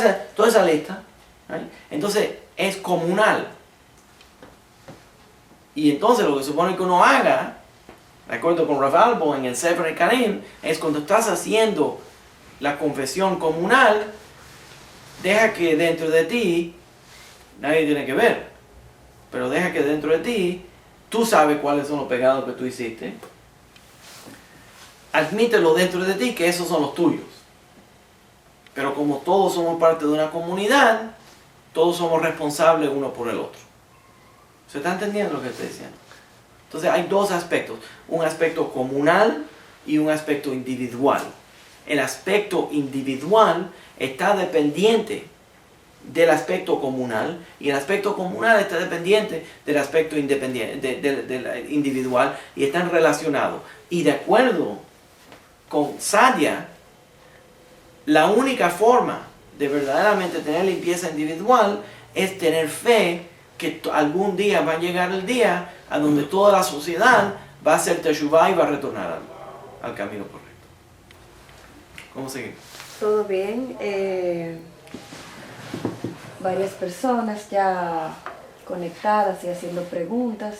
esa lista, ¿right? Entonces es comunal. Y entonces lo que supone que uno haga, de acuerdo con Rav Albo en el Sefer Karim, es cuando estás haciendo la confesión comunal, deja que dentro de ti, nadie tiene que ver, pero deja que dentro de ti, tú sabes cuáles son los pecados que tú hiciste. Admítelo dentro de ti que esos son los tuyos. Pero como todos somos parte de una comunidad, todos somos responsables uno por el otro. ¿Se está entendiendo lo que estoy diciendo? Entonces hay dos aspectos, un aspecto comunal y un aspecto individual. El aspecto individual está dependiente del aspecto comunal y el aspecto comunal está dependiente del aspecto independiente, del individual, y están relacionados. Y de acuerdo con Sadia, la única forma de verdaderamente tener limpieza individual es tener fe que algún día va a llegar el día a donde toda la sociedad va a hacer teshuvah y va a retornar al camino correcto. ¿Cómo seguimos? Todo bien. Varias personas ya conectadas y haciendo preguntas.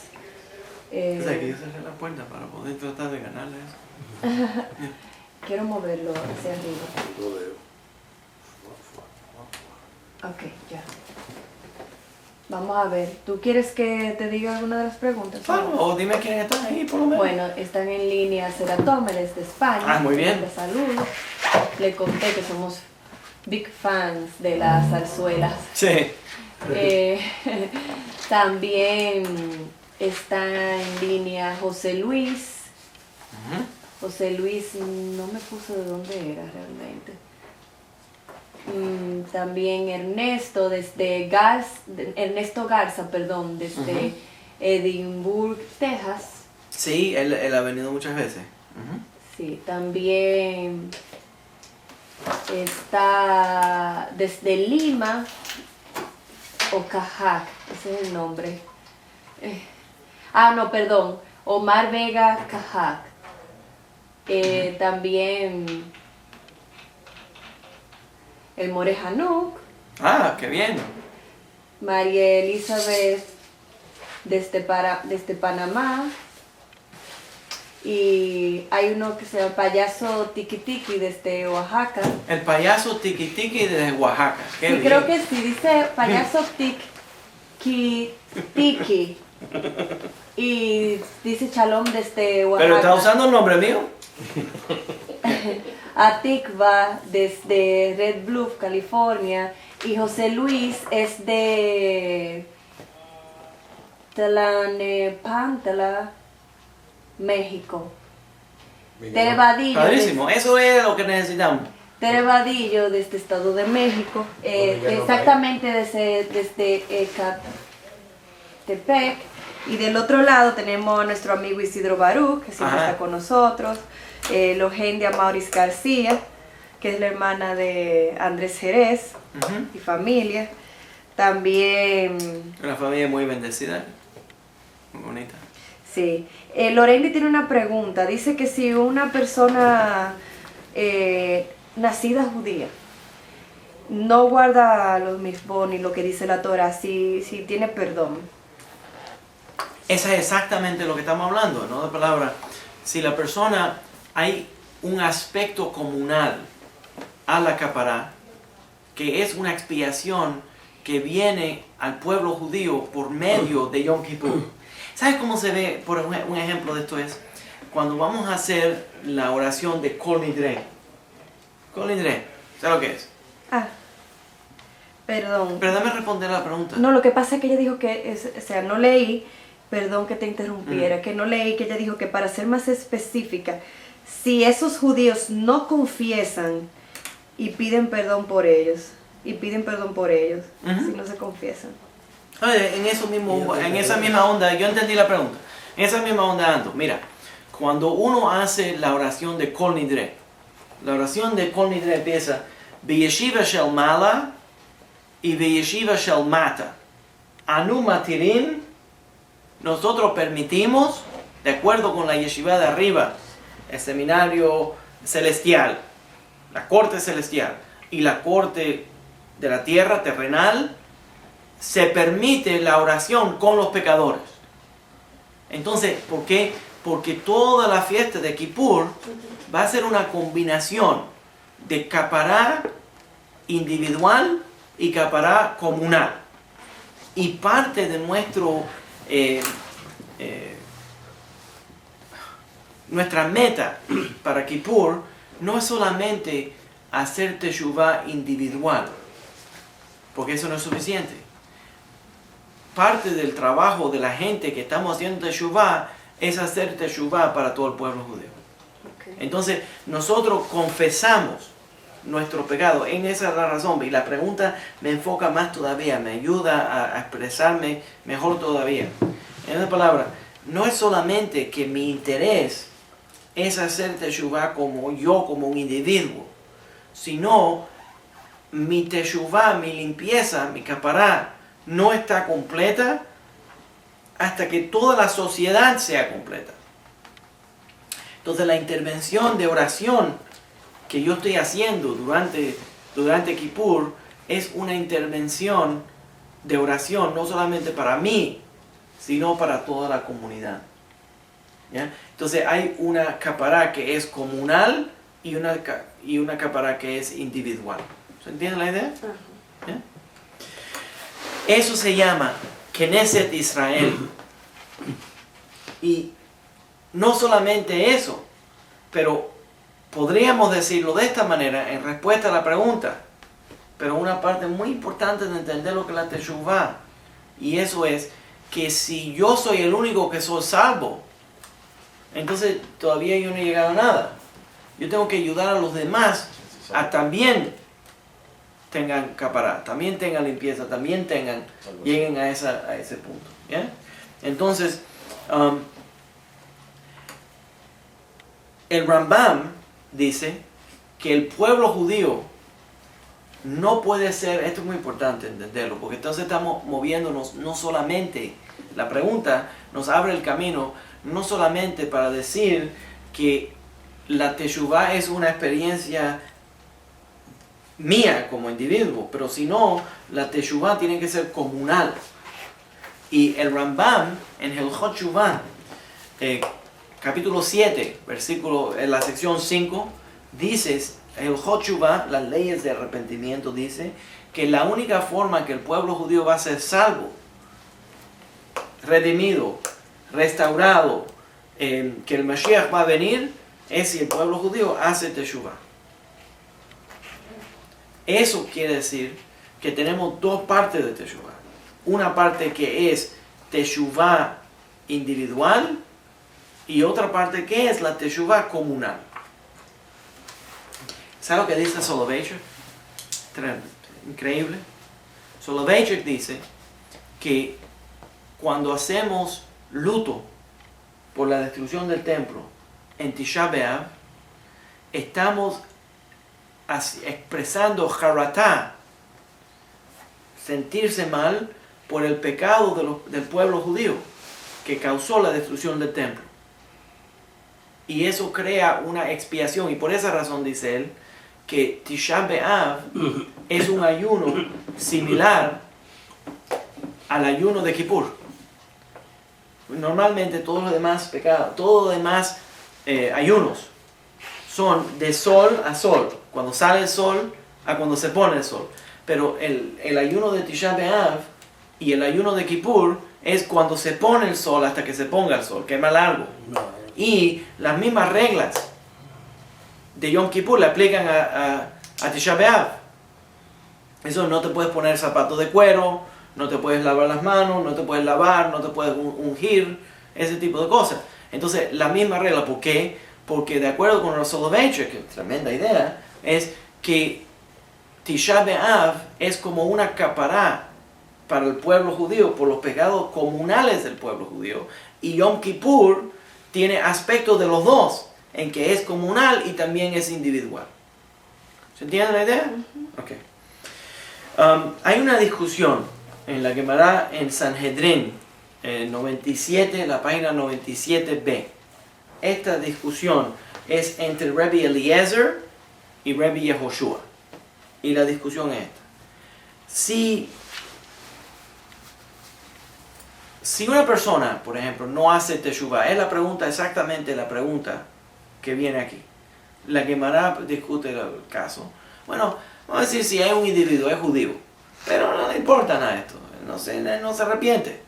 O sea, que yo cerré la puerta para poder tratar de ganarle eso. Quiero moverlo hacia arriba. Lo veo. Ok, ya. Vamos a ver. ¿Tú quieres que te diga alguna de las preguntas? Bueno, o dime quiénes están ahí, por lo menos. Bueno, están en línea Seratómenes de España. Ah, muy bien. De salud. Le conté que somos big fans de las zarzuelas. Sí. También está en línea José Luis. José Luis no me puso de dónde era realmente. También Ernesto Garza, desde Edinburgh, Texas. Sí, él ha venido muchas veces. Sí, también está desde Lima, Ocajac, ese es el nombre. Omar Vega Cajac. También el Morejanuk. Ah, qué bien. María Elizabeth desde Panamá. Y hay uno que se llama Payaso Tiki Tiki desde Oaxaca. El payaso Tiki Tiki desde Oaxaca. Qué Sí, bien. creo que sí, dice Payaso Tiki Tiki. Y dice Shalom desde Oaxaca. Pero está usando el nombre mío. Atikva desde Red Bluff, California. Y José Luis es de Tlalnepantla, México. Tere Vadillo. Padrísimo, eso es lo que necesitamos. Tere Vadillo desde Estado de México. Exactamente desde Ecatepec. Y del otro lado tenemos a nuestro amigo Isidro Baruch, que siempre está con nosotros. Logendia Maurice García, que es la hermana de Andrés Jerez y familia. También... Una familia muy bendecida, muy bonita. Sí. Lorendi tiene una pregunta. Dice que si una persona nacida judía no guarda los mitzvot ni lo que dice la Torah, si tiene perdón. Esa es exactamente lo que estamos hablando, ¿no? De palabra, si la persona, hay un aspecto comunal a la capará, que es una expiación que viene al pueblo judío por medio de Yom Kippur. ¿Sabes cómo se ve? Por un ejemplo de esto es, cuando vamos a hacer la oración de Kol Nidre. Kol Nidre, ¿sabes lo que es? Perdón. Pero déjame responder a la pregunta. No, lo que pasa es que ella dijo que, no leí, perdón que te interrumpiera, que no leí, que ella dijo que para ser más específica, si esos judíos no confiesan y piden perdón por ellos, si no se confiesan. Oye, en esa misma onda, yo entendí la pregunta. En esa misma onda ando. Mira, cuando uno hace la oración de Kol Nidre, la oración de Kol Nidre empieza B'yeshiva shel mala y B'yeshiva shel mata. Anu matirim, nosotros permitimos, de acuerdo con la yeshiva de arriba, el seminario celestial, la corte celestial y la corte de la tierra terrenal, se permite la oración con los pecadores. Entonces, ¿por qué? Porque toda la fiesta de Kippur va a ser una combinación de capará individual y capará comunal. Y parte de nuestra meta para Kippur no es solamente hacer teshuvá individual, porque eso no es suficiente. Parte del trabajo de la gente que estamos haciendo teshuvá es hacer teshuvá para todo el pueblo judío. Okay. Entonces, nosotros confesamos nuestro pecado. Esa es la razón. Y la pregunta me enfoca más todavía, me ayuda a expresarme mejor todavía. En otras palabras, no es solamente que mi interés es hacer teshuvá como un individuo, sino mi teshuvá, mi limpieza, mi capará, no está completa hasta que toda la sociedad sea completa. Entonces la intervención de oración que yo estoy haciendo durante Kippur es una intervención de oración no solamente para mí, sino para toda la comunidad. ¿Ya? Entonces hay una capará que es comunal y una capará que es individual. ¿Se entiende la idea? ¿Ya? Eso se llama Knesset Israel. Y no solamente eso, pero podríamos decirlo de esta manera en respuesta a la pregunta, pero una parte muy importante de entender lo que es la teshuvá, y eso es que si yo soy el único que soy salvo, entonces todavía yo no he llegado a nada. Yo tengo que ayudar a los demás a también tengan capará, también tengan limpieza, también lleguen a ese punto. ¿Ya? Entonces, el Rambam dice que el pueblo judío no puede ser, esto es muy importante entenderlo, porque entonces estamos moviéndonos no solamente, la pregunta nos abre el camino, no solamente para decir que la teshuvá es una experiencia mía como individuo, pero sino la teshuvá tiene que ser comunal. Y el Rambam en Hilchot Teshuvah, capítulo 7, versículo, en la sección 5, dice, Hilchot Teshuvah, las leyes de arrepentimiento, dice que la única forma que el pueblo judío va a ser salvo, redimido, restaurado, que el Mashiach va a venir, es si el pueblo judío hace teshuvah. Eso quiere decir que tenemos dos partes de teshuvah. Una parte que es teshuvah individual y otra parte que es la teshuvah comunal. ¿Sabe lo que dice Soloveitchik? Increíble. Soloveitchik dice que cuando hacemos luto por la destrucción del templo en Tisha B'Av, estamos expresando jaratá, sentirse mal por el pecado del pueblo judío que causó la destrucción del templo. Y eso crea una expiación, y por esa razón dice él que Tisha B'Av es un ayuno similar al ayuno de Kippur. Normalmente todos los demás pecados, todos los demás ayunos son de sol a sol, cuando sale el sol a cuando se pone el sol. Pero el ayuno de Tisha B'Av y el ayuno de Kippur es cuando se pone el sol hasta que se ponga el sol, que es más largo. Y las mismas reglas de Yom Kippur le aplican a Tisha B'Av. Eso no te puedes poner zapatos de cuero, no te puedes lavar las manos, no te puedes lavar, no te puedes ungir, ese tipo de cosas. Entonces, la misma regla, ¿por qué? Porque de acuerdo con el Soloveitchik, que es tremenda idea, es que Tisha B'Av es como una capará para el pueblo judío por los pecados comunales del pueblo judío, y Yom Kippur tiene aspectos de los dos, en que es comunal y también es individual. ¿Se entiende la idea? Okay. Hay una discusión en la Gemara en Sanhedrin, 97, la página 97b. Esta discusión es entre Rabbi Eliezer y Rabbi Yehoshua. Y la discusión es esta. Si una persona, por ejemplo, no hace teshuvah, es la pregunta, exactamente la pregunta que viene aquí. La Gemara discute el caso. Bueno, vamos a decir si hay un individuo, es judío, pero no le importa nada esto, no se arrepiente.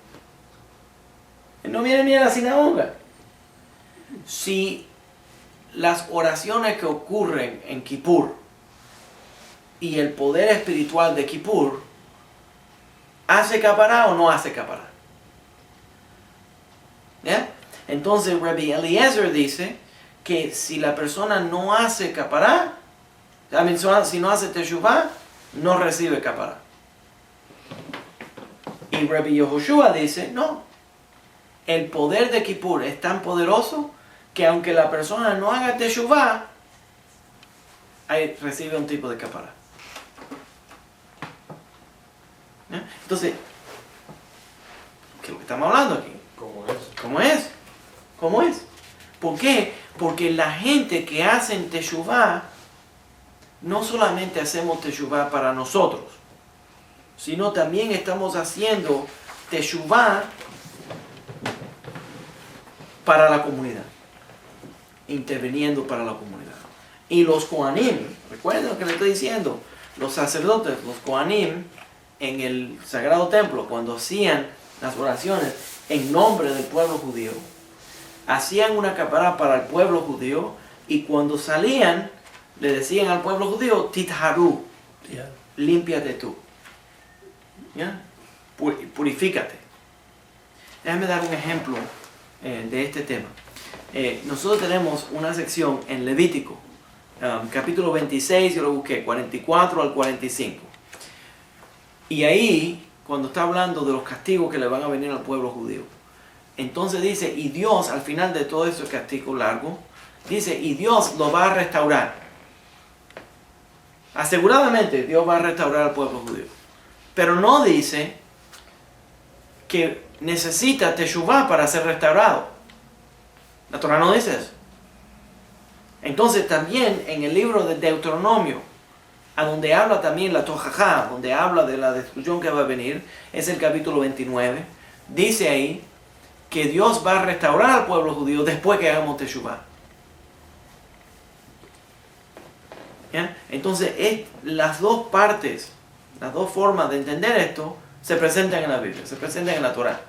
Él no viene ni a la sinagoga. Si las oraciones que ocurren en Kippur y el poder espiritual de Kippur hace capará o no hace capará. ¿Ya? Entonces Rabbi Eliezer dice que si la persona no hace capará, si no hace teshuvah, no recibe capará. Y Rabbi Yehoshua dice, no, el poder de Kippur es tan poderoso que aunque la persona no haga teshuvah, recibe un tipo de capará. ¿Ya? Entonces, ¿qué es lo que estamos hablando aquí? ¿Cómo es? ¿Por qué? Porque la gente que hace teshuvah, no solamente hacemos teshuvah para nosotros, sino también estamos haciendo teshuvah para la comunidad, interviniendo para la comunidad. Y los Kohanim, recuerden lo que les estoy diciendo, los sacerdotes, los Kohanim, en el Sagrado Templo, cuando hacían las oraciones en nombre del pueblo judío, hacían una capará para el pueblo judío, y cuando salían, le decían al pueblo judío, titharu, límpiate tú. ¿Ya? Purifícate. Déjame dar un ejemplo de este tema. Nosotros tenemos una sección en Levítico, capítulo 26, yo lo busqué, 44 al 45. Y ahí, cuando está hablando de los castigos que le van a venir al pueblo judío, entonces dice, y Dios, al final de todo ese castigo largo, dice, y Dios lo va a restaurar. Aseguradamente Dios va a restaurar al pueblo judío. Pero no dice que necesita teshuvah para ser restaurado. La Torah no dice eso. Entonces también en el libro de Deuteronomio, a donde habla también la Tojajá, donde habla de la destrucción que va a venir, es el capítulo 29, dice ahí que Dios va a restaurar al pueblo judío después que hagamos teshuvah. ¿Ya? Entonces las dos partes, las dos formas de entender esto se presentan en la Biblia, se presentan en la Torah.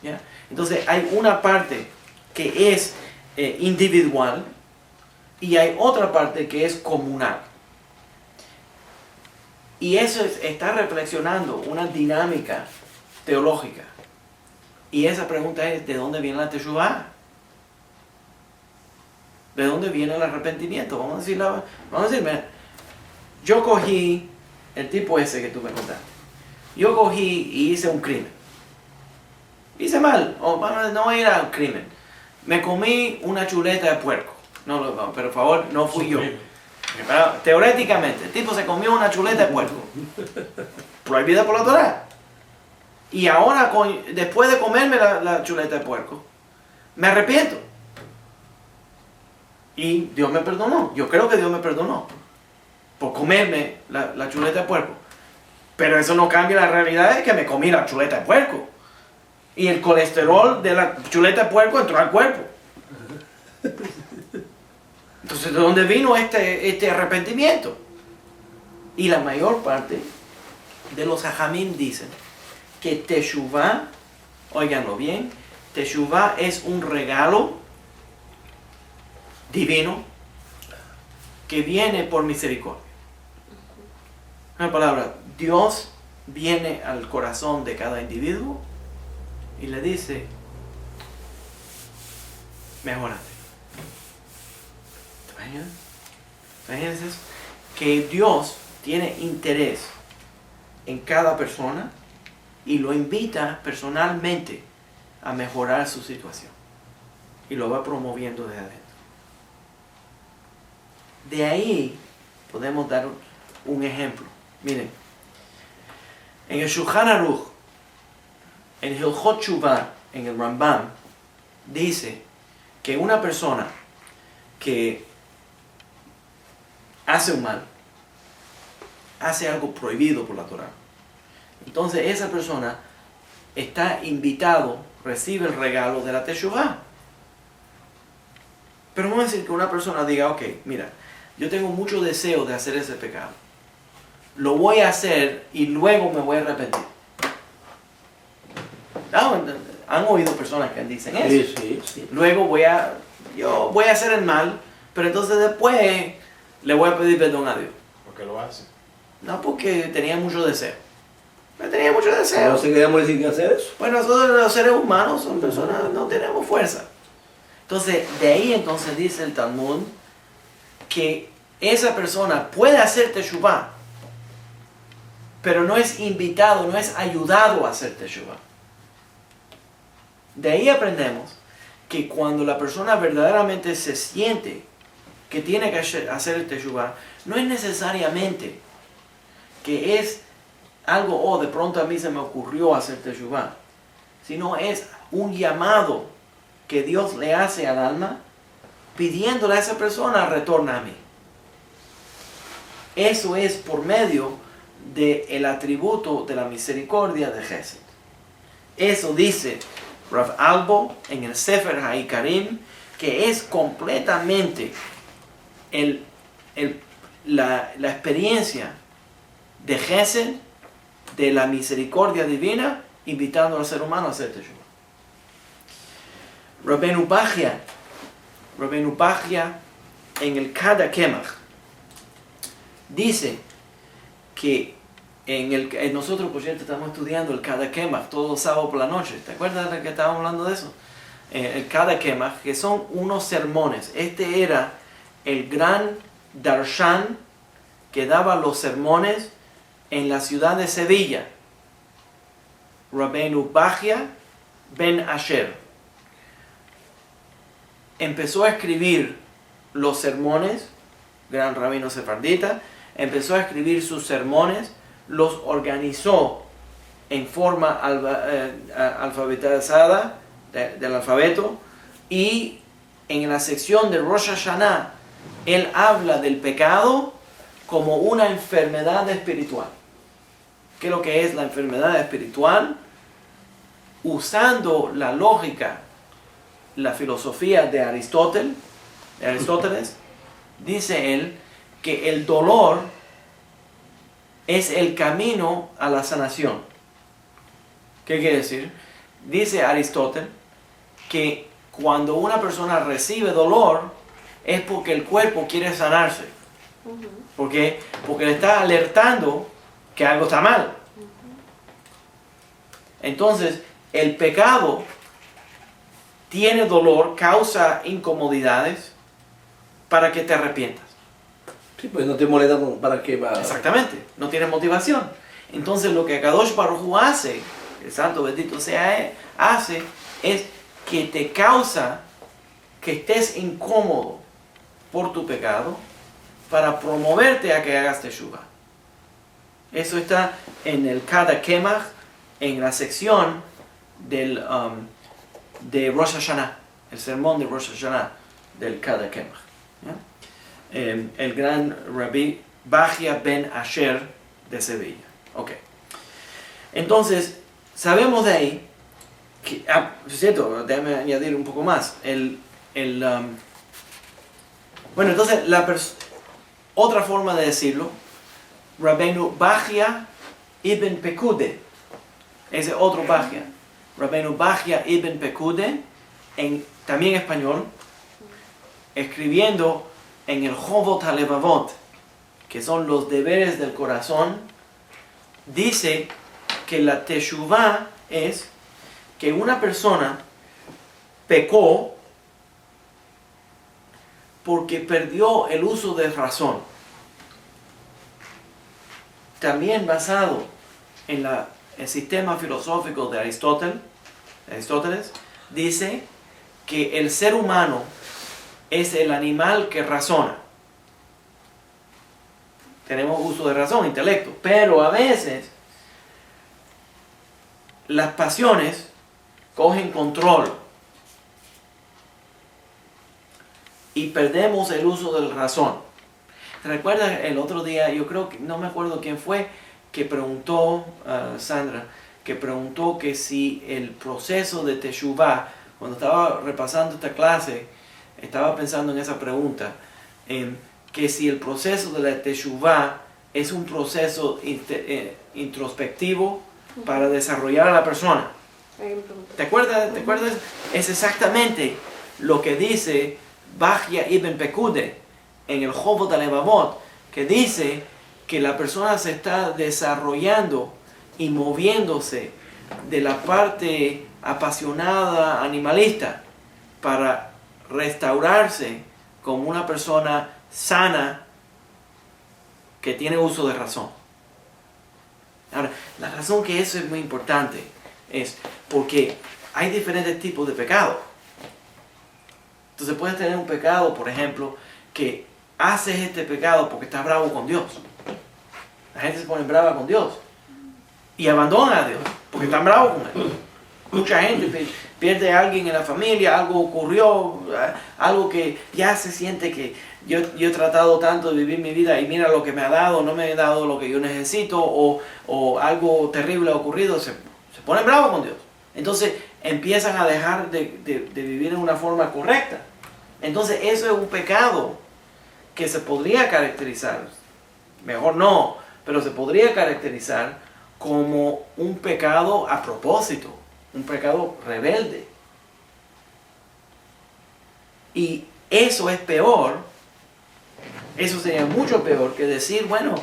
¿Ya? Entonces hay una parte que es individual y hay otra parte que es comunal. Y eso está reflexionando una dinámica teológica. Y esa pregunta es, ¿de dónde viene la teshuvah? ¿De dónde viene el arrepentimiento? Vamos a decir, mira, yo cogí el tipo ese que tú me contaste. Yo cogí y hice un crimen. Hice mal, no voy a ir a un crimen. Me comí una chuleta de puerco. No, pero por favor, no fui yo. Pero, teóricamente, el tipo se comió una chuleta de puerco. Prohibida por la Torah. Y ahora, después de comerme la chuleta de puerco, me arrepiento. Y Dios me perdonó. Yo creo que Dios me perdonó por comerme la chuleta de puerco. Pero eso no cambia la realidad de que me comí la chuleta de puerco. Y el colesterol de la chuleta de puerco entró al cuerpo. Entonces, ¿de dónde vino este arrepentimiento? Y la mayor parte de los hajamim dicen que teshuvah, óiganlo bien, teshuvah es un regalo divino que viene por misericordia. Una palabra, Dios viene al corazón de cada individuo y le dice, mejórate. Imagínense eso, que Dios tiene interés en cada persona y lo invita personalmente a mejorar su situación y lo va promoviendo desde adentro. De ahí podemos dar un ejemplo. Miren, en el Shulchan Aruch, en Hilchot Teshuvah, en el Rambam, dice que una persona que hace un mal, hace algo prohibido por la Torah. Entonces esa persona está invitado, recibe el regalo de la Teshuvah. Pero vamos a decir que una persona diga, ok, mira, yo tengo mucho deseo de hacer ese pecado. Lo voy a hacer y luego me voy a arrepentir. ¿Han oído personas que dicen eso? Sí, sí, sí. Luego yo voy a hacer el mal, pero entonces después le voy a pedir perdón a Dios. ¿Por qué lo hace? No, porque tenía mucho deseo. Tenía mucho deseo. No se queríamos decir que hacer eso. Bueno, nosotros los seres humanos son personas, no tenemos fuerza. Entonces, de ahí entonces dice el Talmud que esa persona puede hacer teshuvah, pero no es invitado, no es ayudado a hacer teshuvah. De ahí aprendemos que cuando la persona verdaderamente se siente que tiene que hacer el teshuvah, no es necesariamente que es algo, de pronto a mí se me ocurrió hacer teshuvah, sino es un llamado que Dios le hace al alma pidiéndole a esa persona retorna a mí. Eso es por medio del atributo de la misericordia de Jesús. Eso dice Rav Albo en el Sefer HaIkarim, que es completamente la experiencia de Jesús, de la misericordia divina, invitando al ser humano a hacer teshuvah. Rabbeinu Bachya en el Kada Kemach dice que nosotros, por cierto, estamos estudiando el Kada Kemach todos los sábados por la noche. ¿Te acuerdas de que estábamos hablando de eso? El Kada Kemach, que son unos sermones. Este era el gran darshan que daba los sermones en la ciudad de Sevilla, Rabbeinu Bachya ben Asher. Empezó a escribir los sermones, gran rabino sefardita, empezó a escribir sus sermones, los organizó en forma alfabetizada del alfabeto, y en la sección de Rosh Hashanah él habla del pecado como una enfermedad espiritual. ¿Qué es lo que es la enfermedad espiritual? Usando la lógica, la filosofía de Aristóteles, dice él que el dolor es el camino a la sanación. ¿Qué quiere decir? Dice Aristóteles que cuando una persona recibe dolor es porque el cuerpo quiere sanarse. ¿Por qué? Porque le está alertando que algo está mal. Entonces, el pecado tiene dolor, causa incomodidades para que te arrepientas. Sí, pues no te molesta para qué va. Exactamente, no tienes motivación. Entonces lo que Kadosh Baruj Hu hace, el santo bendito sea, hace es que te causa que estés incómodo por tu pecado para promoverte a que hagas teshuvah. Eso está en el Kada Kemach, en la sección de Rosh Hashanah, el sermón de Rosh Hashanah del Kada Kemach. El gran Rabbi Bachya ben Asher de Sevilla. Ok. Entonces, sabemos de ahí que, cierto, déjame añadir un poco más. Bueno, entonces, otra forma de decirlo, Rabbeinu Bachya ibn Pekude, ese otro Bachya, Rabbeinu Bachya ibn Pekude, también en español, escribiendo en el Chovot HaLevavot, que son los deberes del corazón, dice que la teshuvah es que una persona pecó porque perdió el uso de razón. También basado en el sistema filosófico de Aristóteles, dice que el ser humano es el animal que razona. Tenemos uso de razón, intelecto, pero a veces las pasiones cogen control y perdemos el uso de la razón. ¿Recuerdas el otro día? Yo creo que, no me acuerdo quién fue, que preguntó, Sandra, que preguntó que si el proceso de Teshuvah, cuando estaba repasando esta clase, estaba pensando en esa pregunta, que si el proceso de la Teshuvah es un proceso introspectivo para desarrollar a la persona. ¿Te acuerdas? Es exactamente lo que dice Bajya ibn Pekude en el Jovot HaLevavot, que dice que la persona se está desarrollando y moviéndose de la parte apasionada animalista para restaurarse como una persona sana que tiene uso de razón. Ahora, la razón que eso es muy importante es porque hay diferentes tipos de pecado. Entonces puedes tener un pecado, por ejemplo, que haces este pecado porque estás bravo con Dios. La gente se pone brava con Dios y abandona a Dios porque están bravos con Él. Mucha gente pierde a alguien en la familia, algo ocurrió, algo que ya se siente que yo he tratado tanto de vivir mi vida y mira lo que me ha dado, no me ha dado lo que yo necesito, o algo terrible ha ocurrido, se ponen bravos con Dios. Entonces empiezan a dejar de vivir en una forma correcta. Entonces eso es un pecado que se podría caracterizar, mejor no, pero se podría caracterizar como un pecado a propósito. Un pecado rebelde. Y eso es peor, eso sería mucho peor que decir, bueno,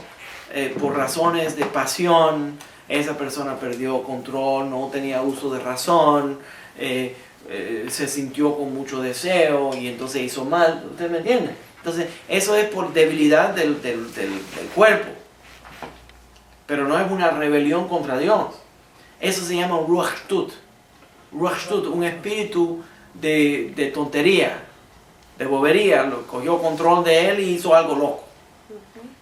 por razones de pasión, esa persona perdió control, no tenía uso de razón, se sintió con mucho deseo y entonces hizo mal. ¿Usted me entiende? Entonces, eso es por debilidad del cuerpo. Pero no es una rebelión contra Dios. Eso se llama Ruach Shtut. Ruach Shtut, un espíritu de tontería, de bobería. Lo cogió control de él y hizo algo loco.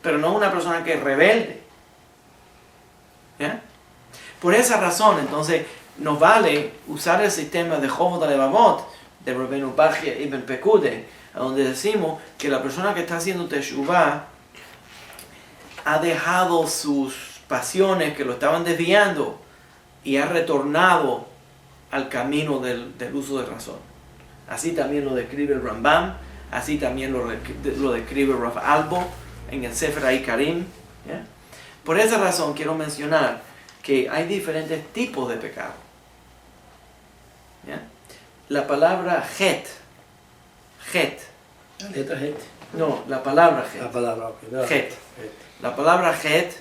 Pero no una persona que es rebelde. ¿Ya? Por esa razón, entonces, nos vale usar el sistema de Jovot HaLevavot de Rabbeinu Bajya ibn Pekude, donde decimos que la persona que está haciendo Teshuvah ha dejado sus pasiones que lo estaban desviando y ha retornado al camino del uso de razón. Así también lo describe el Rambam, así también lo describe Rav Albo en el Sefer HaIkarim. ¿Ya? Por esa razón quiero mencionar que hay diferentes tipos de pecado. ¿Ya? La palabra het, La letra het. no, la palabra het, La palabra, ok. No, het. La palabra het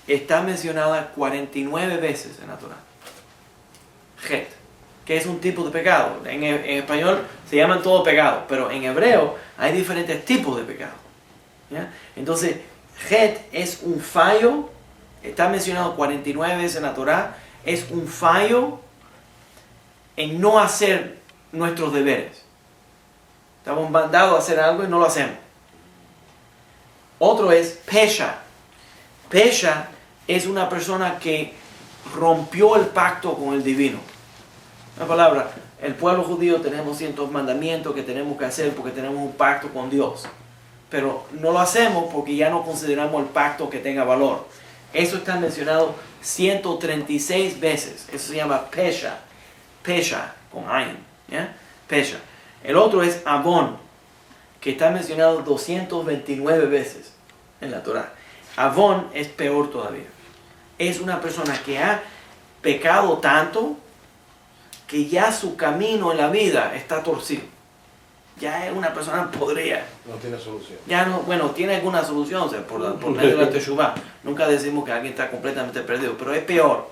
está mencionada 49 veces en la Torah. Het, que es un tipo de pecado. En español se llaman todos pecados, pero en hebreo hay diferentes tipos de pecado. ¿Ya? Entonces, het es un fallo, está mencionado 49 veces en la Torah, es un fallo en no hacer nuestros deberes. Estamos mandados a hacer algo y no lo hacemos. Otro es pesha. Pesha es una persona que rompió el pacto con el divino. La palabra, el pueblo judío tenemos ciertos mandamientos que tenemos que hacer porque tenemos un pacto con Dios. Pero no lo hacemos porque ya no consideramos el pacto que tenga valor. Eso está mencionado 136 veces. Eso se llama pesha. Pesha, con ayin. ¿Ya? Pesha. El otro es avon, que está mencionado 229 veces en la Torah. Avon es peor todavía. Es una persona que ha pecado tanto que ya su camino en la vida está torcido. Ya es una persona podrida. No tiene solución. Ya no, bueno, tiene alguna solución, o sea, por medio de la Teshuvah. Nunca decimos que alguien está completamente perdido, pero es peor.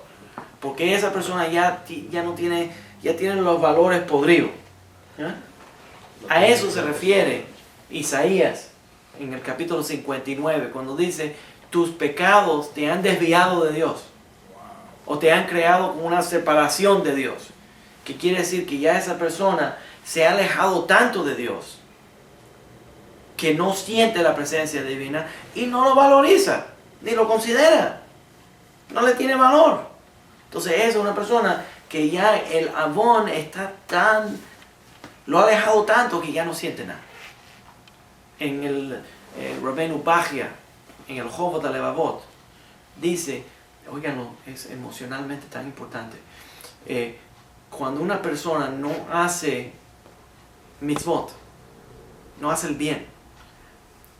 Porque esa persona ya no tiene, ya tiene los valores podridos. ¿Ya? A eso se refiere Isaías en el capítulo 59, cuando dice, tus pecados te han desviado de Dios. O te han creado con una separación de Dios. Que quiere decir que ya esa persona se ha alejado tanto de Dios que no siente la presencia divina y no lo valoriza, ni lo considera. No le tiene valor. Entonces es una persona que ya el avón está lo ha alejado tanto que ya no siente nada. en el Rabbeinu Bachya, en el Jovot HaLevavot, dice, oiganlo, es emocionalmente tan importante. Cuando una persona no hace mitzvot, no hace el bien,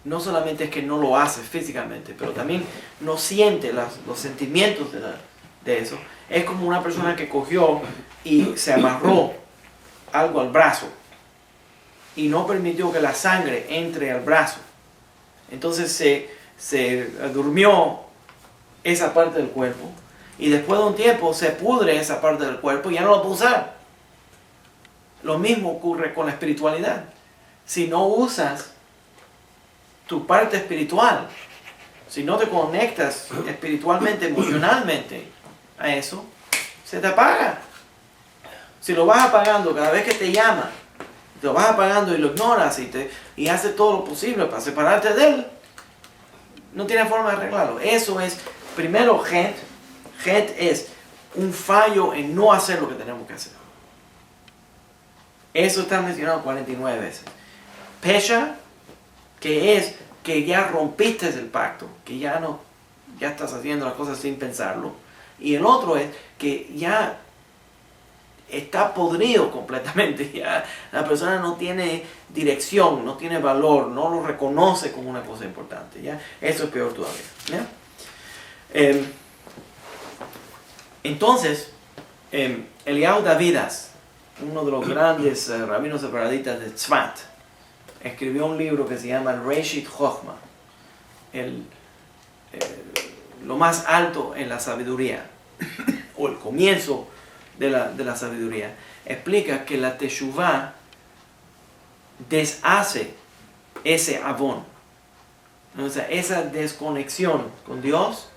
no solamente es que no lo hace físicamente, pero también no siente los sentimientos de eso. Es como una persona que cogió y se amarró algo al brazo y no permitió que la sangre entre al brazo. Entonces se durmió esa parte del cuerpo y después de un tiempo se pudre esa parte del cuerpo y ya no lo puede usar. Lo mismo ocurre con la espiritualidad. Si no usas tu parte espiritual, si no te conectas espiritualmente, emocionalmente a eso, se te apaga. Si lo vas apagando cada vez que te llama, te lo vas apagando y lo ignoras y haces todo lo posible para separarte de él, no tiene forma de arreglarlo. Eso es, primero, het es un fallo en no hacer lo que tenemos que hacer. Eso está mencionado 49 veces. Pesha, que es que ya rompiste el pacto, que ya estás haciendo las cosas sin pensarlo. Y el otro es que ya está podrido completamente. Ya la persona no tiene dirección, no tiene valor, no lo reconoce como una cosa importante. ¿Ya? Eso es peor todavía. ¿Ya? Entonces, Eliyahu Davidas, uno de los grandes rabinos separaditas de Tzfat, escribió un libro que se llama Reshit Chochma, lo más alto en la sabiduría, o el comienzo de la sabiduría. Explica que la teshuvah deshace ese avón. O sea, esa desconexión con Dios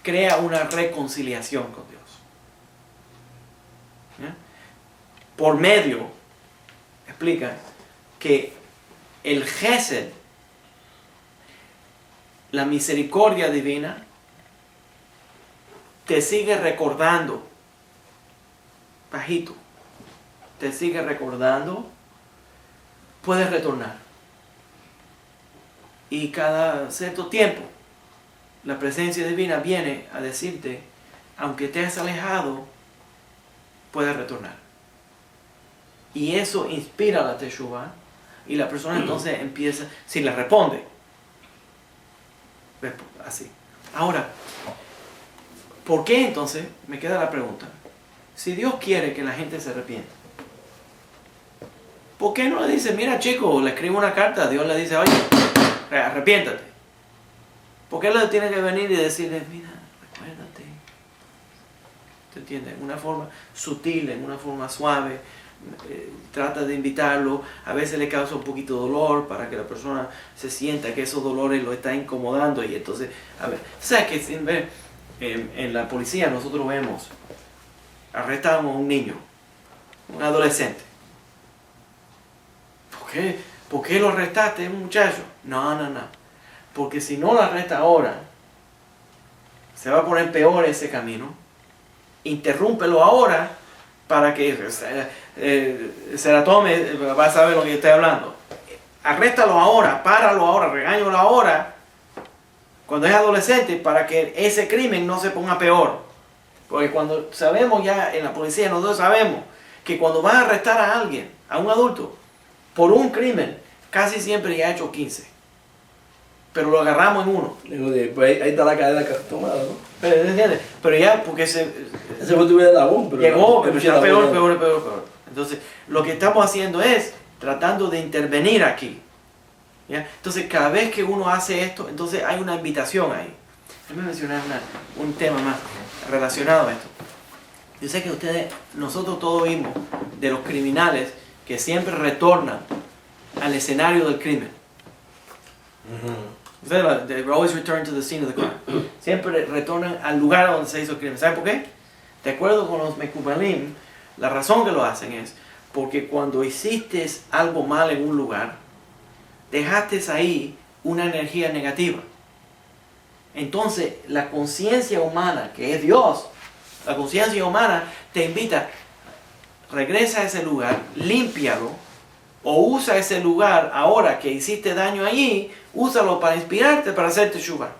crea una reconciliación con Dios. ¿Ya? Por medio, explica que el Gesed, la misericordia divina, te sigue recordando, bajito, te sigue recordando, puedes retornar. Y cada cierto tiempo, la presencia divina viene a decirte, aunque te has alejado, puedes retornar. Y eso inspira la teshuvah, y la persona entonces empieza, si le responde, así. Ahora, ¿por qué entonces? Me queda la pregunta. Si Dios quiere que la gente se arrepienta, ¿por qué no le dice, mira chico, le escribo una carta, Dios le dice, oye, arrepiéntate? ¿Por qué le tiene que venir y decirle, mira, recuérdate? ¿Te entiendes? En una forma sutil, en una forma suave, trata de invitarlo, a veces le causa un poquito de dolor para que la persona se sienta que esos dolores lo están incomodando y entonces, a ver, ¿sabes que sin ver en la policía nosotros vemos, arrestamos a un niño, un adolescente? ¿Por qué lo arrestaste, un muchacho? No, porque si no lo arresta ahora, se va a poner peor ese camino. Interrúmpelo ahora para que se la tome, va a saber lo que estoy hablando. Arréstalo ahora, páralo ahora, regáñalo ahora, cuando es adolescente, para que ese crimen no se ponga peor. Porque cuando sabemos ya en la policía, nosotros sabemos que cuando vas a arrestar a alguien, a un adulto, por un crimen, casi siempre ya ha hecho 15. Pero lo agarramos en uno. Pues ahí está la cadena que tomada, ¿no? ¿Entiendes? Pero ya, porque ese fue tu vida de labón, pero llegó, pero está peor. Entonces, lo que estamos haciendo es tratando de intervenir aquí. ¿Ya? Entonces, cada vez que uno hace esto, entonces hay una invitación ahí. Déjame mencionar un tema más relacionado a esto. Yo sé que nosotros todos vimos de los criminales que siempre retornan al escenario del crimen. They always return to the scene of the crime. Siempre retornan al lugar donde se hizo el crimen. ¿Saben por qué? De acuerdo con los Mekubalim, la razón que lo hacen es porque cuando hiciste algo mal en un lugar, dejaste ahí una energía negativa. Entonces, la conciencia humana, que es Dios, la conciencia humana te invita, regresa a ese lugar, límpialo O usa ese lugar ahora que hiciste daño allí, úsalo para inspirarte para hacer teshuva.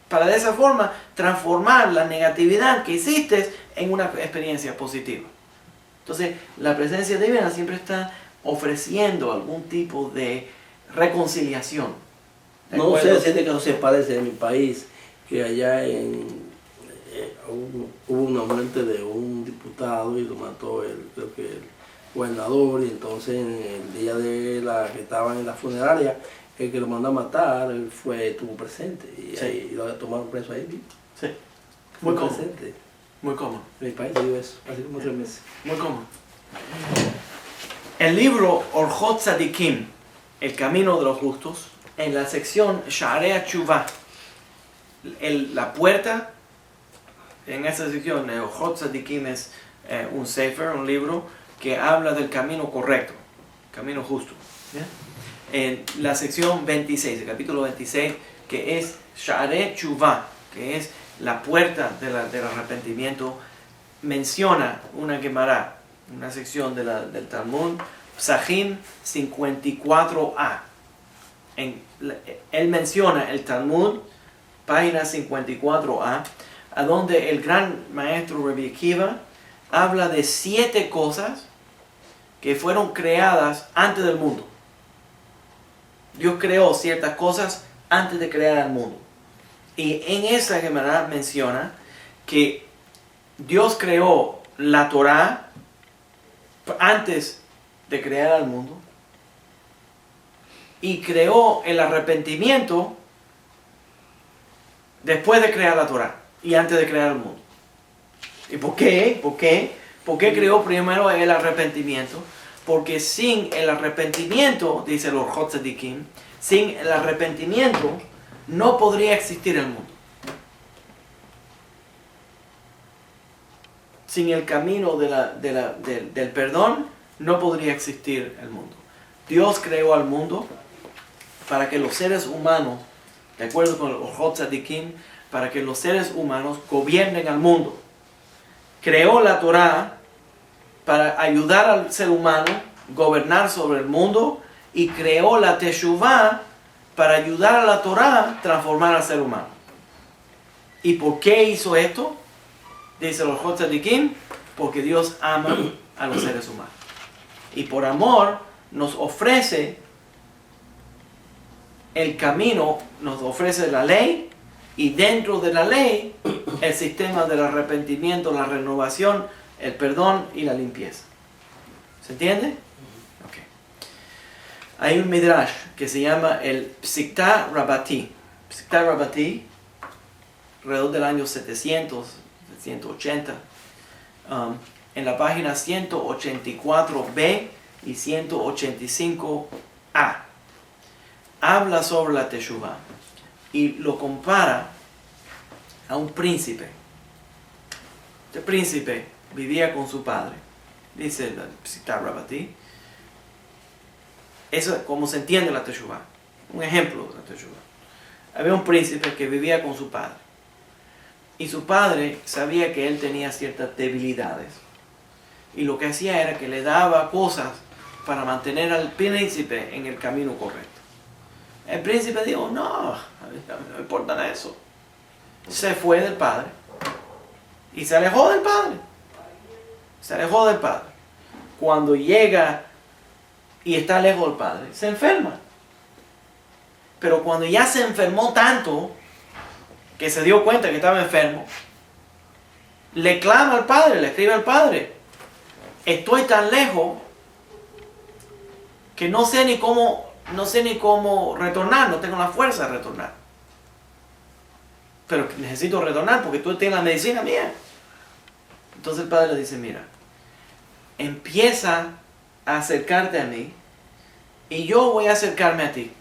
Para de esa forma transformar la negatividad que hiciste en una experiencia positiva. Entonces, la presencia divina siempre está ofreciendo algún tipo de reconciliación. ¿De No sé acuerdo? si este caso se parece en mi país, que allá hubo una muerte de un diputado y lo mató creo que el gobernador, y entonces en el día de que estaban en la funeraria, el que lo mandó a matar, él estuvo presente y Sí. ahí lo tomaron preso ahí. Sí. Fue Muy cómodo. presente. Muy cómodo. En mi país dio eso, hace como 3 meses. Muy cómodo. El libro Orjot Tzadikim, El Camino de los Justos, en la sección Sha'arei Tshuva, la puerta, en esa sección, Orjot Tzadikim es un sefer, un libro que habla del camino correcto, camino justo. ¿Ya? En la sección 26, el capítulo 26, que es Sha'arei Tshuva, que es la puerta del arrepentimiento, menciona una Gemara, una sección del Talmud, Psachim 54a. Él menciona el Talmud, página 54a, a donde el gran maestro Rabbi Akiva habla de 7 cosas que fueron creadas antes del mundo. Dios creó ciertas cosas antes de crear el mundo. Y en esa Gemara menciona que Dios creó la Torá antes de crear el mundo y creó el arrepentimiento después de crear la Torá y antes de crear el mundo. ¿Y por qué? ¿Por qué? ¿Por qué creó primero el arrepentimiento? Porque sin el arrepentimiento, dice el Orjot Tzadikim, sin el arrepentimiento no podría existir el mundo. Sin el camino del perdón no podría existir el mundo. Dios creó al mundo para que los seres humanos, de acuerdo con el Orjot Tzadikim, para que los seres humanos gobiernen al mundo. Creó la Torá para ayudar al ser humano a gobernar sobre el mundo, y creó la Teshuvah para ayudar a la Torá a transformar al ser humano. ¿Y por qué hizo esto? Dice los Orjot Tzadikim, porque Dios ama a los seres humanos. Y por amor nos ofrece el camino, nos ofrece la ley, y dentro de la ley el sistema del arrepentimiento, la renovación, el perdón y la limpieza. ¿Se entiende? Okay. Hay un midrash que se llama el Psiktah Rabbati. Psiktah Rabbati, alrededor del año 700, 180, en la página 184b y 185a, habla sobre la Teshuvah y lo compara a un príncipe. Este príncipe vivía con su padre, dice el Psiktah Rabbati. Eso es como se entiende la Teshuvah, un ejemplo de la Teshuvah. Había un príncipe que vivía con su padre, y su padre sabía que él tenía ciertas debilidades, y lo que hacía era que le daba cosas para mantener al príncipe en el camino correcto. El príncipe dijo, no me importa nada eso. Se fue del padre y se alejó del padre. Se alejó del padre. Cuando llega y está lejos del padre, se enferma. Pero cuando ya se enfermó tanto que se dio cuenta que estaba enfermo, le clama al padre, le escribe al padre: estoy tan lejos que no sé ni cómo retornar, no tengo la fuerza de retornar. Pero necesito retornar porque tú tienes la medicina mía. Entonces el padre le dice: mira, empieza a acercarte a mí y yo voy a acercarme a ti,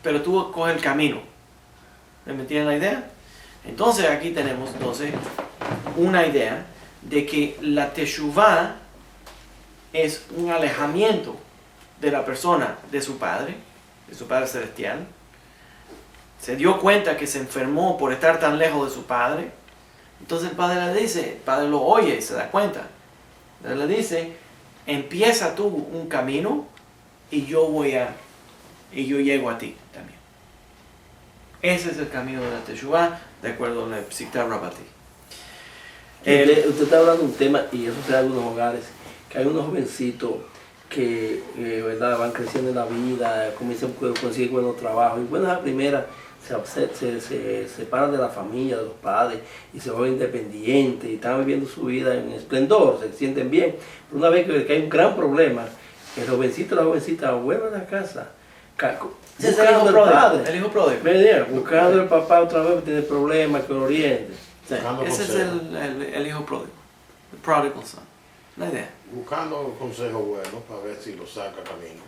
pero tú coge el camino. ¿Me entienden la idea? Entonces aquí tenemos una idea de que la Teshuvah es un alejamiento de la persona de su padre celestial. Se dio cuenta que se enfermó por estar tan lejos de su padre. Entonces el padre le dice, el padre lo oye y se da cuenta. Entonces le dice: empieza tú un camino y yo llego a ti también. Ese es el camino de la Teshuvah, de acuerdo a la Psiktá Rabbati. Usted está hablando de un tema, y eso se da en algunos hogares, que hay unos jovencitos que ¿verdad? Van creciendo en la vida, comienzan a conseguir buenos trabajos, y bueno, a la primera se separan de la familia, de los padres, y se vuelven independientes, y están viviendo su vida en esplendor, se sienten bien. Pero una vez que hay un gran problema, el jovencito o la jovencita vuelven a la casa, Ese es el hijo pródigo. El hijo pródigo. Venía, buscando al papá otra vez que tiene problemas, que lo oriente. Sí, Buscando ese es consejo. el hijo pródigo. The prodigal son. La idea. Buscando consejos buenos para ver si lo saca camino.